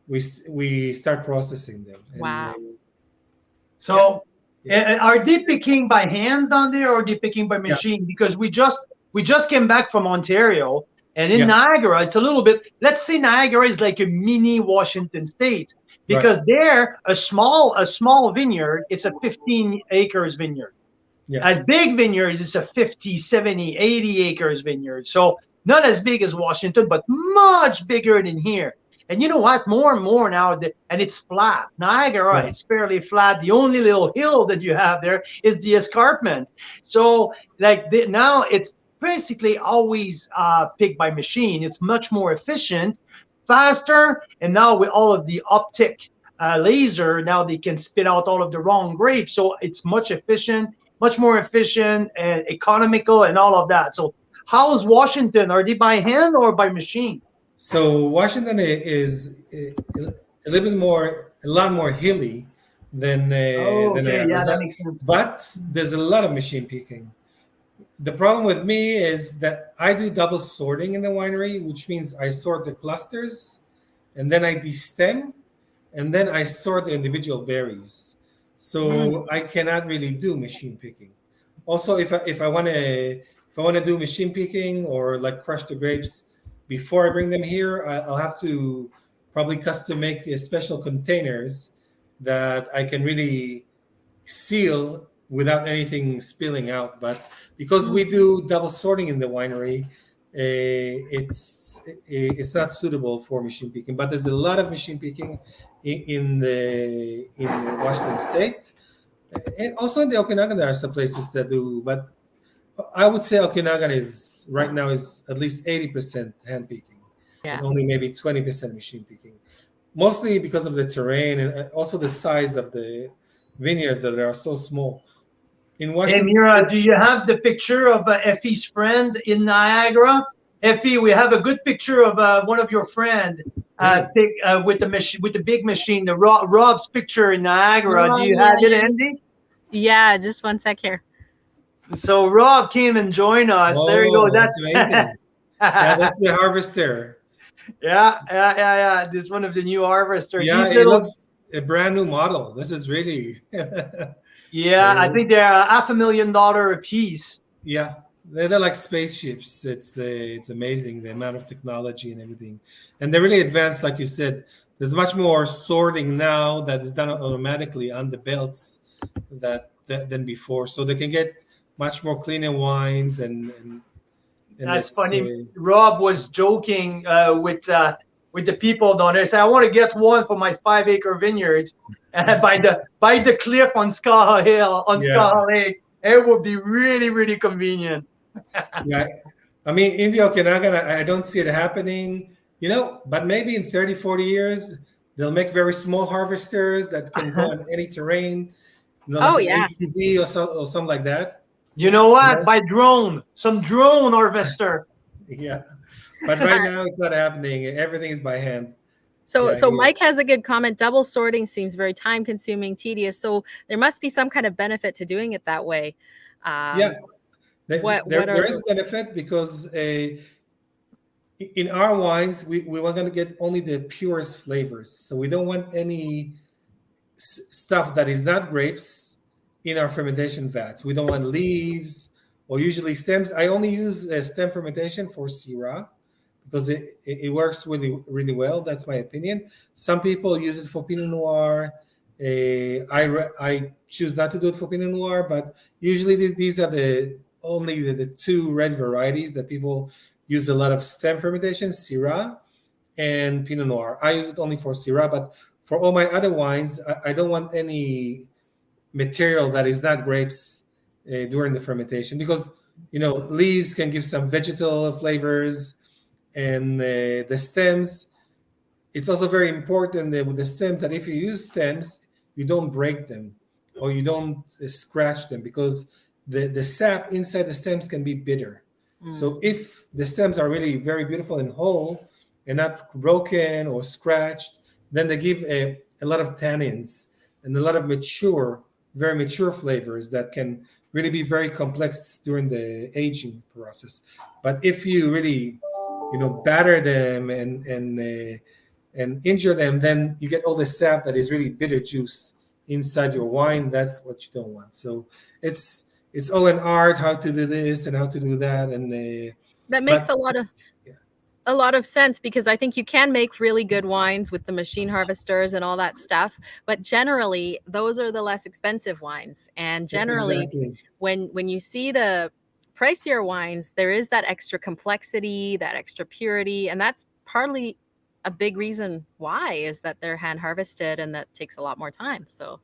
we start processing them, and Wow. yeah, So, yeah, are they picking by hands down there, or are they picking by yeah, machine? Because we just came back from Ontario, and in yeah, Niagara, it's a little bit. Let's say Niagara is like a mini Washington State, right, because there a small vineyard, it's a 15 acres vineyard. yeah. As big vineyards, it's a 50, 70, 80 acres vineyard. So not as big as Washington, but much bigger than here. And you know what? More and more now, and it's flat. Niagara, Yeah. it's fairly flat. The only little hill that you have there is the escarpment. So like now it's basically always picked by machine. It's much more efficient, faster, and now with all of the optic laser, now they can spit out all of the wrong grapes. So it's much more efficient and economical and all of that. So how is Washington? Are they by hand or by machine? So Washington is a little bit more, a lot more hilly Oh, than okay. Yeah, Niagara, that makes sense. but there's a lot of machine picking. The problem with me is that I do double sorting in the winery, which means I sort the clusters, and then I destem, and then I sort the individual berries. Mm. So I cannot really do machine picking. Also, if I want to do machine picking or like crush the grapes before I bring them here, I'll have to probably custom make special containers that I can really seal without anything spilling out. But because we do double sorting in the winery, it's not suitable for machine picking. But there's a lot of machine picking in Washington State, and also in the Okanagan there are some places that do. But I would say Okanagan is right now is at least 80% hand picking, and Yeah. only maybe 20% machine picking. Mostly because of the terrain and also the size of the vineyards that are so small. In Hey, Washington Mira, State, do you have the picture of Efi's friend in Niagara? Efi, we have a good picture of one of your friend really, with the machine, with the big machine, the Rob's picture in Niagara. Do Oh you yeah, have it, yeah. Andy? Yeah, just one sec here. So Rob came and joined us. There you go. oh, that's amazing. Yeah, That's that's the harvester. yeah. This is one of the new harvester. Yeah, These it little, looks a brand new model. This is really, yeah, I think it's- they're $500,000 a piece. yeah, they're like spaceships. It's amazing the amount of technology and everything, and they're really advanced, like you said. There's much more sorting now that is done automatically on the belts than before, so they can get much more cleaner wines and That's that's funny. Rob was joking with the people down there. Say, I want to get one for my 5 acre vineyards by the cliff on Skaha Hill on yeah. Skaha Lake. It would be really really convenient. Yeah, I mean, in the Okanagan, I don't see it happening, but maybe in 30, 40 years, they'll make very small harvesters that can go on any terrain, like Oh an yeah. ATV or something like that. You know You what? know? By drone, some drone harvester. Yeah. But right now it's not happening. Everything is by hand. So, Yeah, so here. Mike has a good comment. Double sorting seems very time consuming, tedious. So there must be some kind of benefit to doing it that way. Yeah, What are there is those? benefit because in our wines we want to get only the purest flavors. So we don't want any stuff that is not grapes in our fermentation vats. We don't want leaves or usually stems. I only use stem fermentation for Syrah because it works really well. That's my opinion. Some people use it for Pinot Noir. I choose not to do it for Pinot Noir, but usually these are the only the two red varieties that people use a lot of stem fermentation, Syrah and Pinot Noir. I use it only for Syrah, but for all my other wines, I don't want any material that is not grapes during the fermentation because leaves can give some vegetal flavors, and the stems. It's also very important that with the stems that if you use stems, you don't break them or you don't scratch them because the sap inside the stems can be bitter. So if the stems are really very beautiful and whole and not broken or scratched, then they give a lot of tannins and a lot of very mature flavors that can really be very complex during the aging process. But if you really, batter them and injure them, then you get all the sap that is really bitter juice inside your wine. That's what you don't want. So it's it's all an art how to do this and how to do that, and That makes but a lot of sense because I think you can make really good wines with the machine harvesters and all that stuff, but generally those are the less expensive wines. And generally exactly. when you see the pricier wines, there is that extra complexity, that extra purity, and that's partly a big reason why is that they're hand harvested and that takes a lot more time. So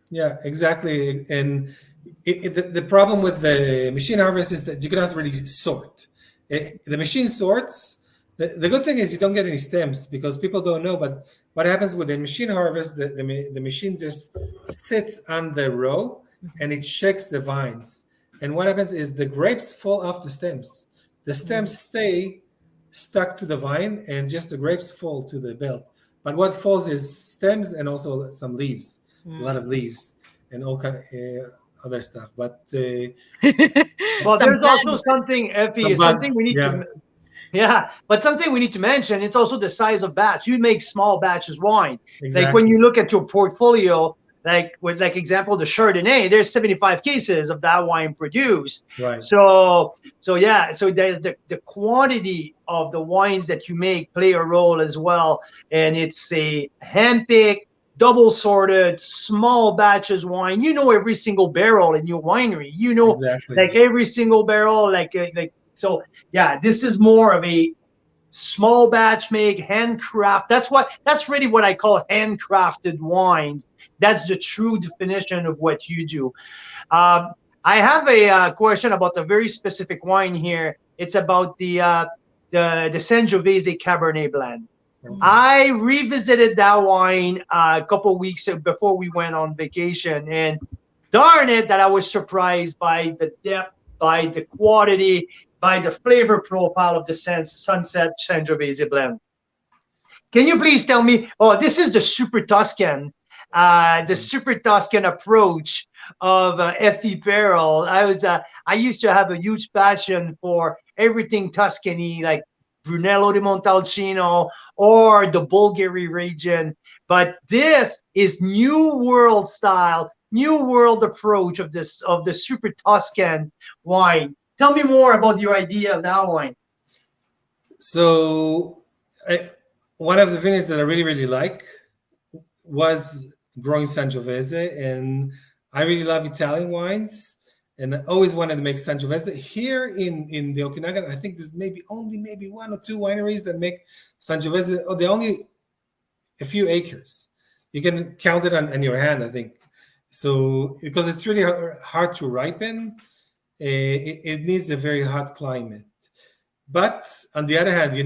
Yeah, exactly. And the problem with the machine harvest is that you cannot really sort. The machine sorts. The good thing is you don't get any stems because people don't know. But what happens with the machine harvest, the machine just sits on the row and it shakes the vines. And what happens is the grapes fall off the stems. The stems stay stuck to the vine and just the grapes fall to the belt. But what falls is stems and also some leaves, a lot of leaves and all kind other stuff. But Well, some there's also bugs. something, Effie, some is something bugs, we need yeah, to, yeah, but something we need to mention, it's also the size of batch. You make small batches wine. Like when exactly, you look at your portfolio, like with like example, the Chardonnay, there's 75 cases of that wine produced. right, So yeah, so there's the quantity of the wines that you make play a role as well. And it's a handpicked, double sorted, small batches wine. You know every single barrel in your winery. You know exactly, like every single barrel, like so yeah, this is more of a small batch make, handcraft. That's really what I call handcrafted wines. That's the true definition of what you do. Um, I have a question about a very specific wine here. It's about the Sangiovese Cabernet Blend. okay. I revisited that wine a couple weeks before we went on vacation, and darn it, that I was surprised by the depth, by the quality, by the flavor profile of the Sunset Sangiovese blend. Can you please tell me? Oh, this is the Super Tuscan approach of Efi Perel. I used to have a huge passion for everything Tuscany, like Brunello di Montalcino or the Bulgari region. But this is new world style, new world approach of the Super Tuscan wine. Tell me more about your idea of that wine. So one of the vineyards that I really like was growing Sangiovese, and I really love Italian wines, and I always wanted to make Sangiovese. Here in the Okanagan, I think there's maybe one or two wineries that make Sangiovese. Oh, they only a few acres. You can count it on your hand, I think. So because it's really hard to ripen, it needs a very hot climate. But on the other hand,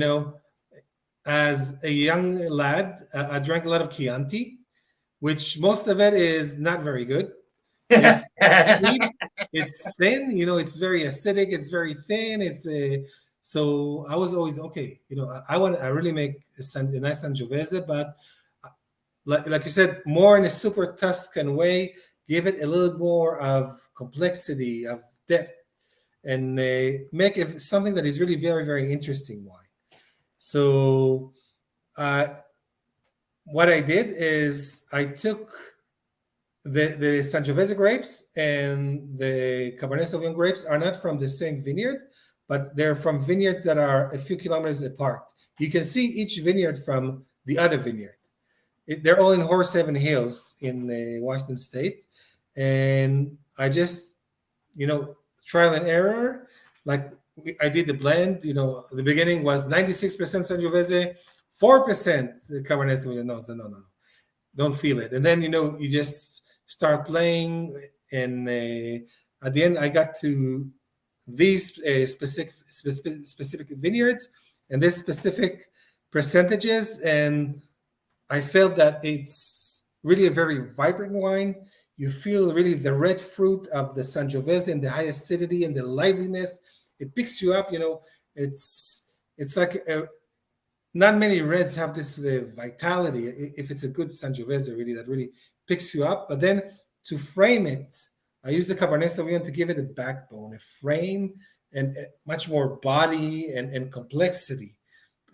as a young lad, I drank a lot of Chianti, which most of it is not very good. It's cheap, it's thin, it's very acidic, it's very thin, it's So I was always okay. I really make a nice Sangiovese, but like you said, more in a super Tuscan way, give it a little more of complexity, of depth, and make it something that is really very, very interesting wine. So uh, what I did is I took the Sangiovese grapes and the Cabernet Sauvignon grapes are not from the same vineyard, but they're from vineyards that are a few kilometers apart. You can see each vineyard from the other vineyard. They're all in Horsehaven Hills in Washington State, and I just trial and error. Like I did the blend. The beginning was 96% Sangiovese, 4% Cabernet Sauvignon. No, so no, don't feel it. And then you just start playing, and at the end I got to these specific vineyards and this specific percentages, and I felt that it's really a very vibrant wine. You feel really the red fruit of the Sangiovese and the high acidity and the liveliness. It picks you up. It's like not many reds have this vitality. If it's a good Sangiovese, really that really picks you up. But then to frame it, I use the Cabernet Sauvignon to give it a backbone, a frame, and much more body and complexity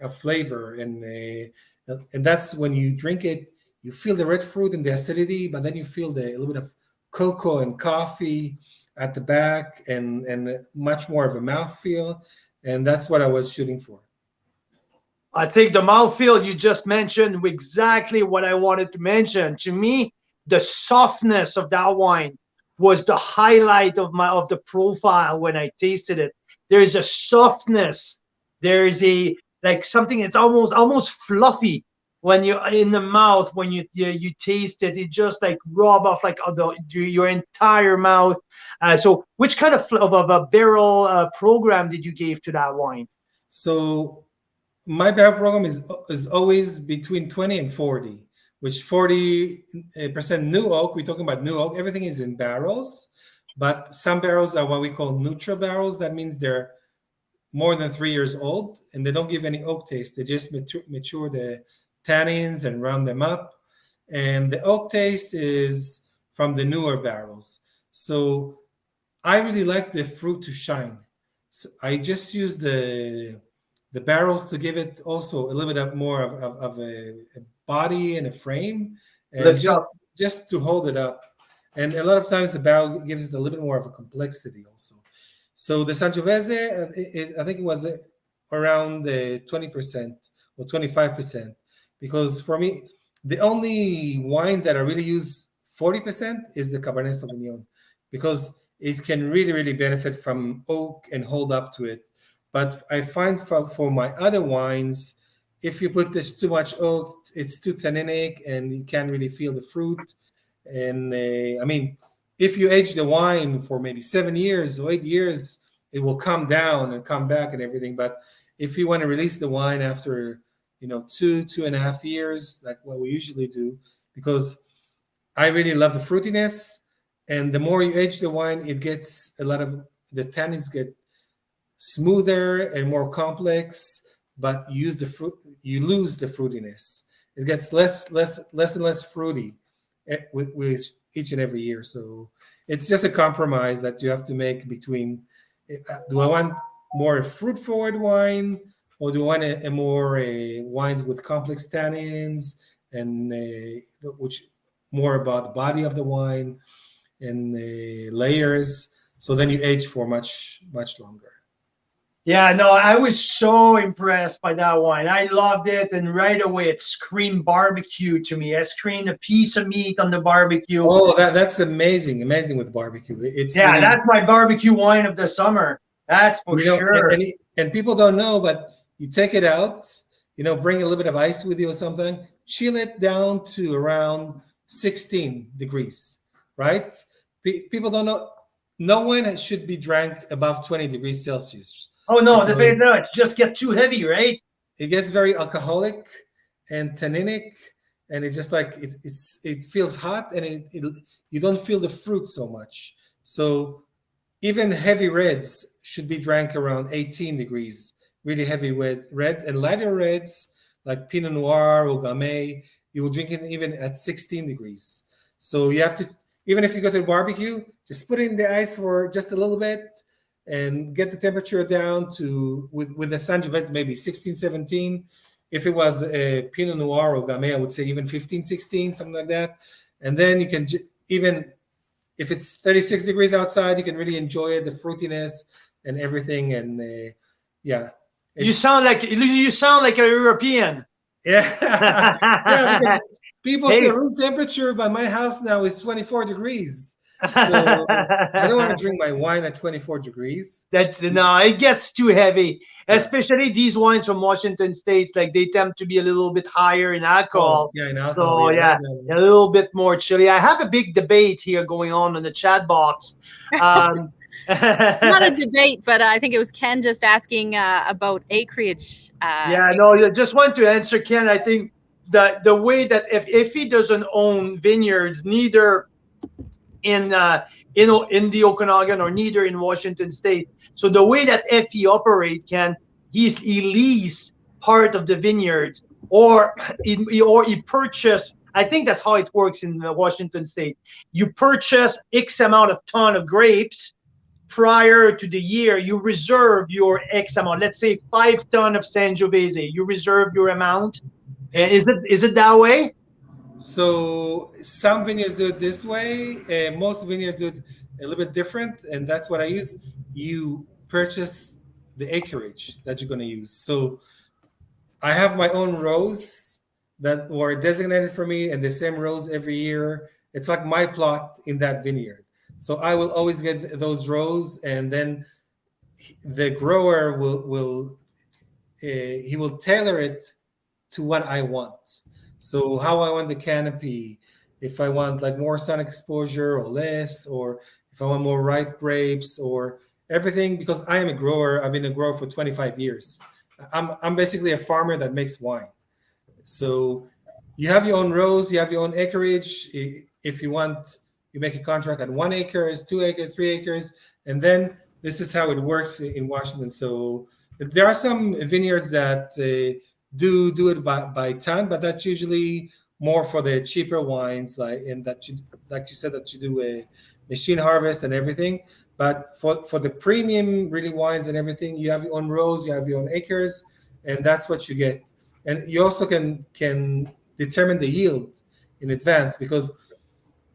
of flavor. And that's when you drink it, you feel the red fruit and the acidity, but then you feel a little bit of cocoa and coffee at the back, and much more of a mouthfeel. And that's what I was shooting for. I think the mouthfeel you just mentioned exactly what I wanted to mention. To me, the softness of that wine was the highlight of the profile when I tasted it. There's a softness. There's a like something. It's almost fluffy when you're in the mouth. When you taste it, it just like rub off like your entire mouth. So, which kind of a barrel program did you give to that wine? So my barrel program is always between 20 and 40, which 40% new oak. We're talking about new oak. Everything is in barrels, but some barrels are what we call neutral barrels. That means they're more than 3 years old, and they don't give any oak taste. They just mature the tannins and round them up. And the oak taste is from the newer barrels. So I really like the fruit to shine. So I just use the barrels to give it also a little bit more of a body and a frame, and just to hold it up. And a lot of times the barrel gives it a little bit more of a complexity also. So the Sangiovese, I think it was around 20% or 25%, because for me, the only wine that I really use 40% is the Cabernet Sauvignon, because it can really, really benefit from oak and hold up to it. But I find for my other wines, if you put this too much oak, it's too tanninic and you can't really feel the fruit. And I mean, if you age the wine for maybe 7 years or 8 years, it will come down and come back and everything. But if you want to release the wine after, 2.5 years, like what we usually do, because I really love the fruitiness. And the more you age the wine, it gets a lot of the tannins get smoother and more complex, but you lose the fruitiness. It gets less and less fruity with each and every year. So it's just a compromise that you have to make between, do I want more fruit forward wine, or do I want a more wines with complex tannins, and which more about the body of the wine and layers, so then you age for much longer. Yeah, no, I was so impressed by that wine. I loved it, and right away it screamed barbecue to me. It screamed a piece of meat on the barbecue. Oh, that's amazing with barbecue. It's really, that's my barbecue wine of the summer. That's for sure. And people don't know, but you take it out, bring a little bit of ice with you or something, chill it down to around 16 degrees, right? People don't know. No wine should be drank above 20 degrees Celsius. Oh no, it just gets too heavy, right? It gets very alcoholic and tannic, and it's just like it feels hot, and you don't feel the fruit so much. So even heavy reds should be drank around 18 degrees really heavy with reds, and lighter reds like Pinot Noir or Gamay, you will drink it even at 16 degrees. So you have to, even if you go to the barbecue, just put it in the ice for just a little bit and get the temperature down to, with the Sangiovese, maybe 16, 17. If it was a Pinot Noir or Gamay, I would say even 15, 16, something like that. And then you can even if it's 36 degrees outside, you can really enjoy it, the fruitiness and everything. And yeah, You it's sound like a European. yeah, yeah, because people say Hey. room temperature by my house now is 24 degrees. So I don't want to drink my wine at 24 degrees. No, it gets too heavy. Yeah. Especially these wines from Washington States, like they tend to be a little bit higher in Oh, alcohol. yeah, in alcohol. So Yeah, yeah, a little bit more chilly. I have a big debate here going on in the chat box. Not a debate, but I think it was Ken just asking about acreage. Yeah, no, you just want to answer Ken. I think the way that if he doesn't own vineyards, neither in the Okanagan or neither in Washington State. So the way that Efi operate, Ken, he lease part of the vineyard, or he purchase. I think that's how it works in Washington State. You purchase X amount of ton of grapes prior to the year. You reserve your X amount. Let's say 5 ton of Sangiovese. You reserve your amount. And is it that way? So some vineyards do it this way, and most vineyards do it a little bit different, and that's what I use. You purchase the acreage that you're going to use. So I have my own rows that were designated for me, and the same rows every year. It's like my plot in that vineyard. So I will always get those rows, and then the grower will he will tailor it to what I want. So how I want the canopy, if I want like more sun exposure or less, or if I want more ripe grapes or everything, because I am a grower. I've been a grower for 25 years. I'm basically a farmer that makes wine. So you have your own rows, you have your own acreage. If you want, you make a contract at 1 acre, 2 acres, 3 acres, and then this is how it works in Washington. So there are some vineyards that do it by ton, but that's usually more for the cheaper wines, like you said, that you do a machine harvest and everything. But for the premium really wines and everything, you have your own rows, you have your own acres, and that's what you get. And you also can determine the yield in advance, because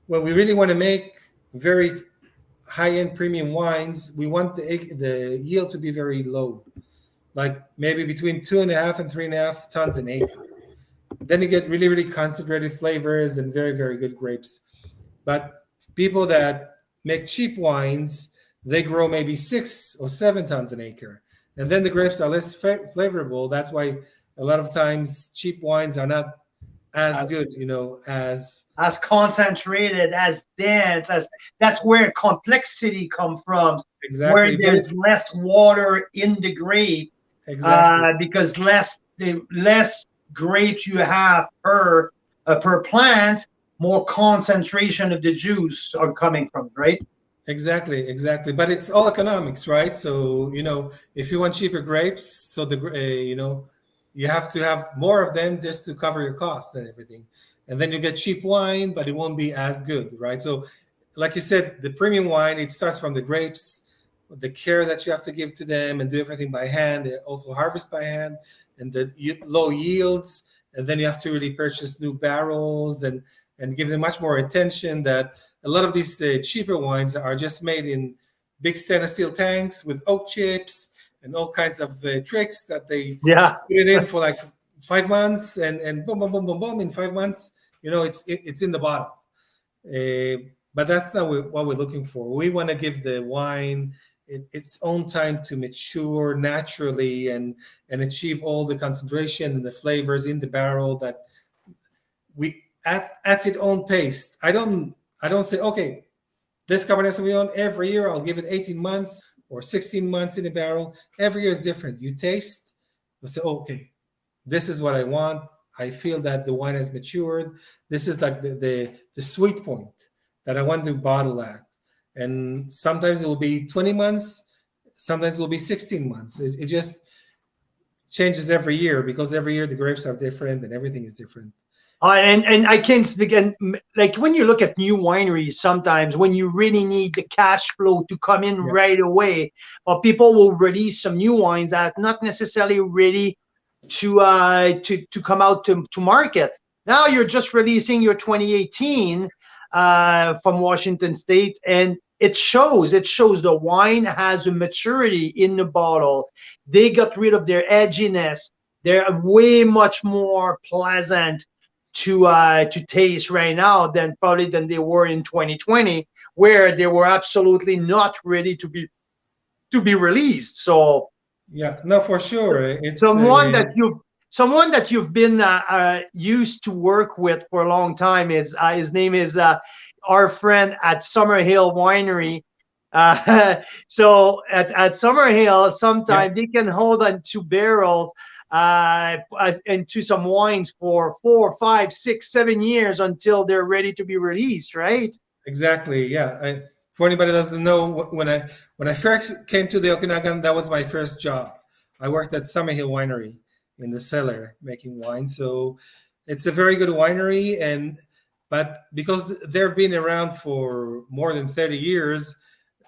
when we really want to make very high-end premium wines, we want the yield to be very low, like maybe between 2.5 and 3.5 tons an acre. Then you get really, really concentrated flavors and very, very good grapes. But people that make cheap wines, they grow maybe 6 or 7 tons an acre. And then the grapes are less flavorful. That's why a lot of times cheap wines are not as good, as concentrated, as dense, as that's where complexity comes from. Exactly. Where there's less water in the grape. Exactly. Because the less grapes you have per plant, more concentration of the juice are coming from, right? Exactly. But it's all economics, right? So if you want cheaper grapes, so you have to have more of them just to cover your costs and everything, and then you get cheap wine, but it won't be as good, right? So, like you said, the premium wine, it starts from the grapes, the care that you have to give to them, and do everything by hand. They also harvest by hand, and the low yields, and then you have to really purchase new barrels and give them much more attention. That a lot of these cheaper wines are just made in big stainless steel tanks with oak chips and all kinds of tricks that they put it in for like 5 months, and boom, boom, boom, boom, boom, in 5 months, it's in the bottle. But that's not what we're looking for. We want to give the wine its own time to mature naturally and achieve all the concentration and the flavors in the barrel that we at its own pace. I don't say, okay, this Cabernet Sauvignon every year I'll give it 18 months or 16 months in a barrel. Every year is different. You taste, you say, okay, this is what I want. I feel that the wine has matured. This is like the sweet point that I want to bottle at. And sometimes it will be 20 months. Sometimes it will be 16 months. It just, changes every year because every year the grapes are different and everything is different. And I can again, like when you look at new wineries, sometimes when you really need the cash flow to come in Yeah, right away, or people will release some new wines that are not necessarily ready to come out to market. Now you're just releasing your 2018 from Washington State, and it shows. It shows the wine has a maturity in the bottle. They got rid of their edginess. They're way much more pleasant to taste right now than probably than they were in 2020, where they were absolutely not ready to be released. So yeah, no, for sure. It's someone that you've someone that you've been used to work with for a long time is his name is our friend at Summerhill Winery. So at Summerhill, yeah, sometimes they can hold on to barrels into some wines for 4, 5, 6, 7 years until they're ready to be released, right? exactly. Yeah. For anybody that doesn't know, when I first came to the Okanagan, that was my first job. I worked at Summerhill Winery in the cellar making wine. So it's a very good winery, and but because they've been around for more than 30 years,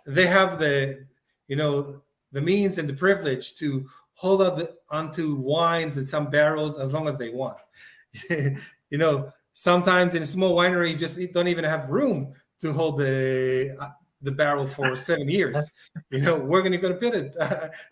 they have the means and the privilege to hold onto wines and some barrels as long as they want. Sometimes in a small winery, you just don't even have room to hold the barrel for 7 years. Where are you going to put it?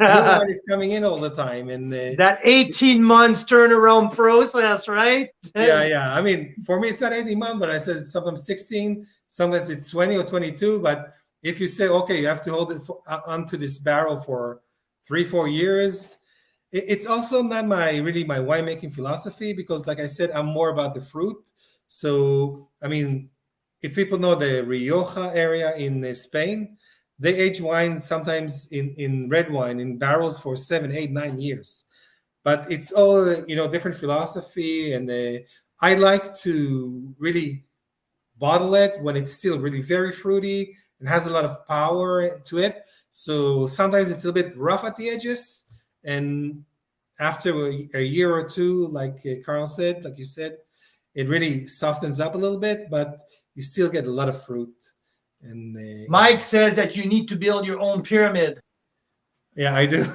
New wine is coming in all the time, and That 18 months turnaround process, right? yeah, yeah. I mean, for me, it's not 18 months, but I said sometimes 16, sometimes it's 20 or 22. But if you say, okay, you have to hold it onto this barrel for 3, 4 years, it's also not really my winemaking philosophy because, like I said, I'm more about the fruit. So, I mean, if people know the Rioja area in Spain, they age wine sometimes in red wine in barrels for 7, 8, 9 years. But it's all different philosophy, and I like to really bottle it when it's still really very fruity and has a lot of power to it. So sometimes it's a little bit rough at the edges, and after a year or two, like Carl said, like you said, it really softens up a little bit, but you still get a lot of fruit. And Mike says that you need to build your own pyramid. yeah, I do.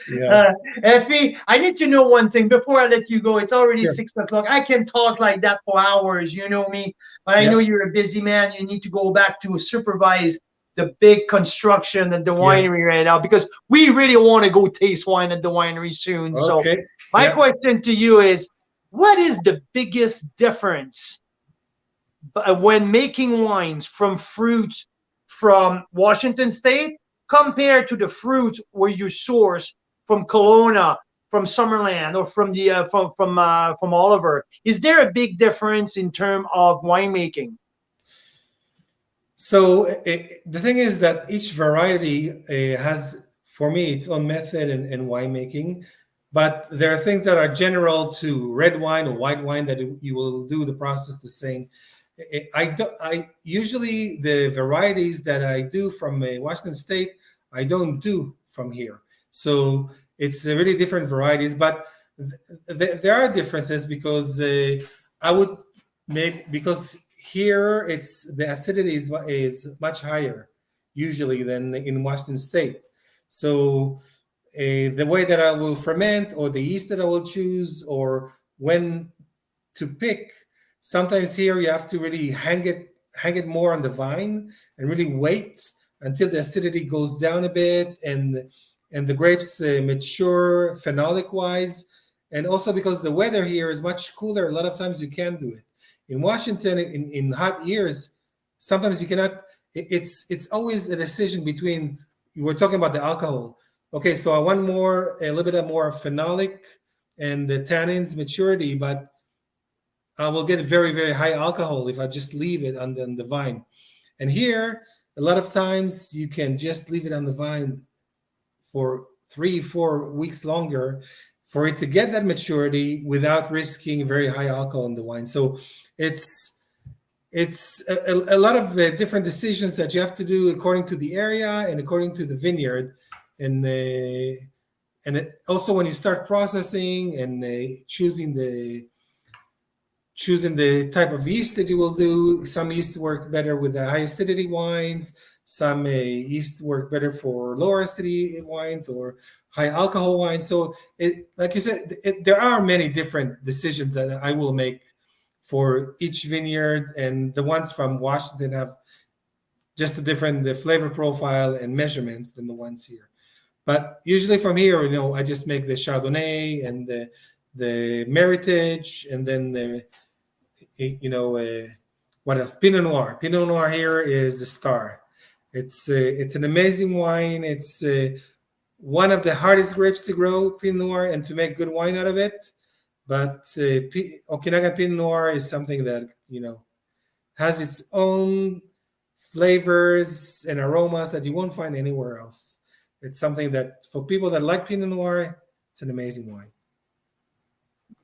Yeah, Efi, I need to know one thing before I let you go. It's already sure. 6 o'clock. I can talk like that for hours. You know me, but I know Yeah, you're a busy man. You need to go back to supervise the big construction at the yeah. winery right now because we really want to go taste wine at the winery soon. So, Okay. my Yeah. question to you is, what is the biggest difference when making wines from fruits from Washington State compared to the fruits where you source from Kelowna, from Summerland, or from the from Oliver? Is there a big difference in terms of winemaking? So the thing is that each variety has, for me, its own method and winemaking. But there are things that are general to red wine or white wine that you will do the process the same. I usually the varieties that I do from Washington State, I don't do from here. So it's really different varieties, but there are differences because I would make because here it's the acidity is much higher usually than in Washington State. So the way that I will ferment or the yeast that I will choose or when to pick. Sometimes here you have to really hang it more on the vine and really wait until the acidity goes down a bit and the grapes mature phenolic wise. And also because the weather here is much cooler, a lot of times you can do it. In Washington, in hot years, sometimes you cannot. It's always a decision between. We're talking about the alcohol. Okay, so I want a little bit of more phenolic and the tannins maturity, but I will get very, very high alcohol if I just leave it on the vine. And here, a lot of times you can just leave it on the vine for 3, 4 weeks longer for it to get that maturity without risking very high alcohol in the wine. So it's a lot of different decisions that you have to do according to the area and according to the vineyard. and also when you start processing and choosing the type of yeast that you will do. Some yeast work better with the high acidity wines. Some yeast work better for lower acidity wines or high alcohol wines. So, like you said, there are many different decisions that I will make for each vineyard, and the ones from Washington have just a different the flavor profile and measurements than the ones here. But usually from here, I just make the Chardonnay and the Meritage, and then what else? Pinot Noir. Pinot Noir here is the star. It's an amazing wine. It's one of the hardest grapes to grow, Pinot Noir, and to make good wine out of it. But Okanagan Pinot Noir is something that has its own flavors and aromas that you won't find anywhere else. It's something that for people that like Pinot Noir, it's an amazing wine.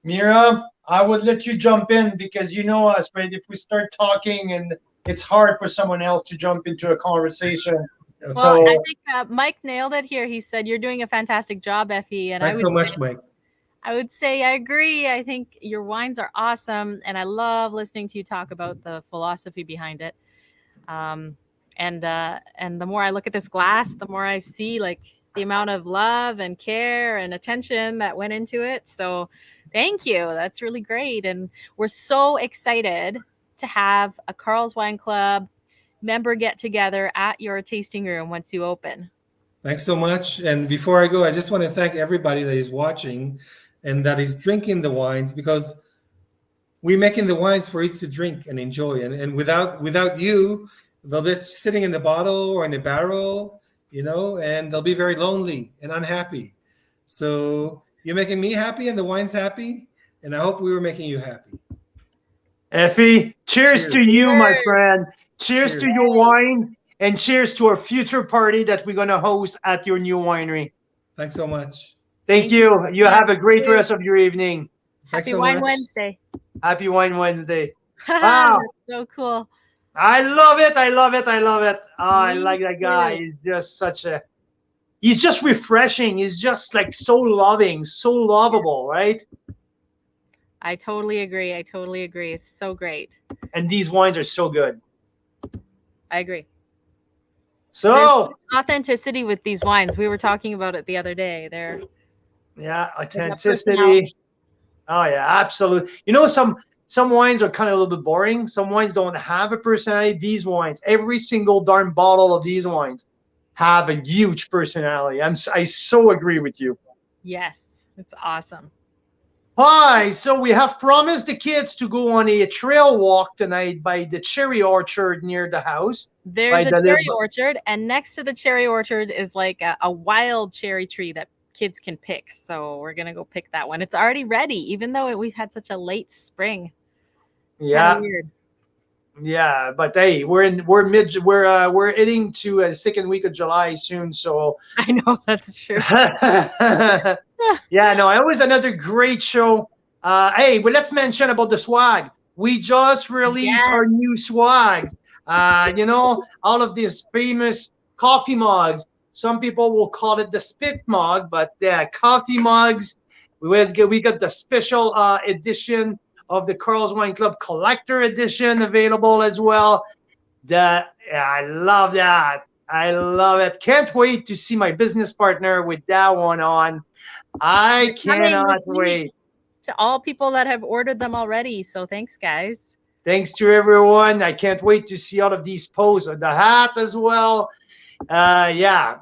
Mira, I would let you jump in because you know us, but if we start talking and it's hard for someone else to jump into a conversation. Well, So I think Mike nailed it here. He said, "You're doing a fantastic job, Efi." And Thanks so much, Mike. I would say I agree. I think your wines are awesome, and I love listening to you talk about the philosophy behind it. And the more I look at this glass, the more I see like the amount of love and care and attention that went into it. So thank you. That's really great. And we're so excited to have a Carl's Wine Club member get together at your tasting room once you open. Thanks so much. And before I go, I just want to thank everybody that is watching and that is drinking the wines, because we're making the wines for each to drink and enjoy. And without you, they'll be sitting in the bottle or in a barrel, and they'll be very lonely and unhappy. So you're making me happy and the wine's happy, and I hope we were making you happy. Efi, cheers to you, my friend. Cheers to your wine, and cheers to our future party that we're going to host at your new winery. Thanks so much. Thank you. You have a great rest of your evening. Happy Wine Wednesday. Happy Wine Wednesday. Wow. That's so cool. I love it. I love it. I love it. Oh, I like that guy. He's just refreshing. He's just like so loving, so lovable, right? I totally agree. It's so great. And these wines are so good. I agree. So there's authenticity with these wines. We were talking about it the other day. Authenticity. Oh yeah, absolutely. Some wines are kind of a little bit boring. Some wines don't have a personality. These wines, every single darn bottle of these wines have a huge personality. I so agree with you. Yes, it's awesome. Hi, so we have promised the kids to go on a trail walk tonight by the cherry orchard near the house. There's a cherry orchard, and next to the cherry orchard is like a wild cherry tree that kids can pick. So we're gonna go pick that one. It's already ready, even though we've had such a late spring. It's weird. Yeah, but hey, we're heading to a second week of July soon, so I know that's true. Yeah, no, it was another great show. Hey, but let's mention about the swag. We just released our new swag. All of these famous coffee mugs. Some people will call it the spit mug, but coffee mugs. We got the special edition of the Carl's Wine Club Collector Edition available as well. I love that. I love it. Can't wait to see my business partner with that one on. I cannot wait. To all people that have ordered them already. So thanks, guys. Thanks to everyone. I can't wait to see all of these posts. The hat as well. We're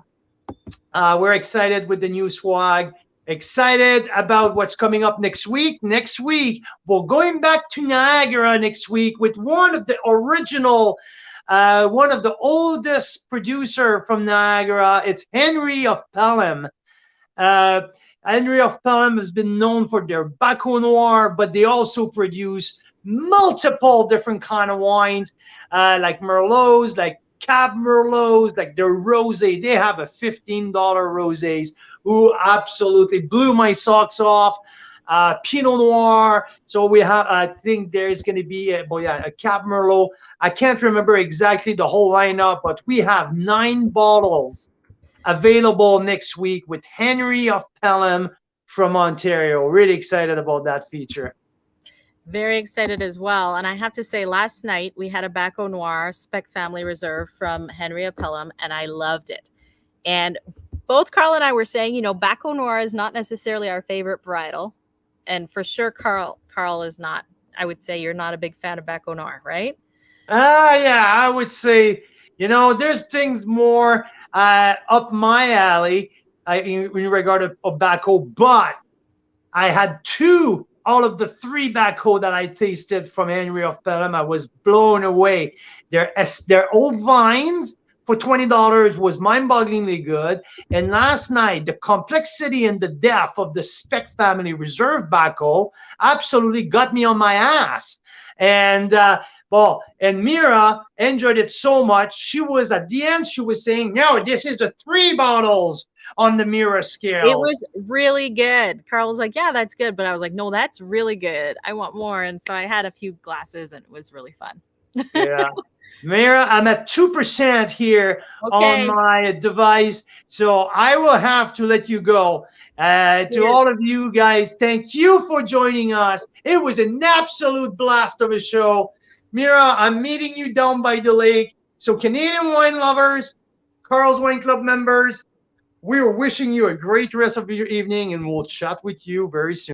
excited with the new swag. Excited about what's coming up next week. Next week, we're going back to Niagara next week with one of the oldest producer from Niagara. It's Henry of Pelham. Henry of Pelham has been known for their Baco Noir, but they also produce multiple different kind of wines, like Merlots, like Cab Merlots, like their rosé. They have a $15 rosés who absolutely blew my socks off. Pinot Noir. So we have, I think there's going to be a Cab Merlot. I can't remember exactly the whole lineup, but we have 9 bottles available next week with Henry of Pelham from Ontario. Really excited about that feature. Very excited as well. And I have to say, last night we had a Baco Noir Spec Family Reserve from Henry of Pelham, and I loved it. And both Carl and I were saying, Baco Noir is not necessarily our favorite varietal. And for sure, Carl is not. I would say you're not a big fan of Baco Noir, right? Yeah, I would say, there's things more up my alley in regard to tobacco, but I had two out of the three backhoe that I tasted from Henry of Pelham. I was blown away. Their old vines for $20 was mind-bogglingly good. And last night, the complexity and the depth of the Spec Family Reserve backhoe absolutely got me on my ass. And and Mira enjoyed it so much. She was at the end. She was saying, "No, this is a 3 bottles on the Mira scale." It was really good. Carl was like, "Yeah, that's good," but I was like, "No, that's really good. I want more." And so I had a few glasses, and it was really fun. Yeah. Mira, I'm at 2% here on my device, so I will have to let you go. To all of you guys, thank you for joining us. It was an absolute blast of a show. Mira, I'm meeting you down by the lake. So Canadian wine lovers, Carl's Wine Club members, we're wishing you a great rest of your evening, and we'll chat with you very soon.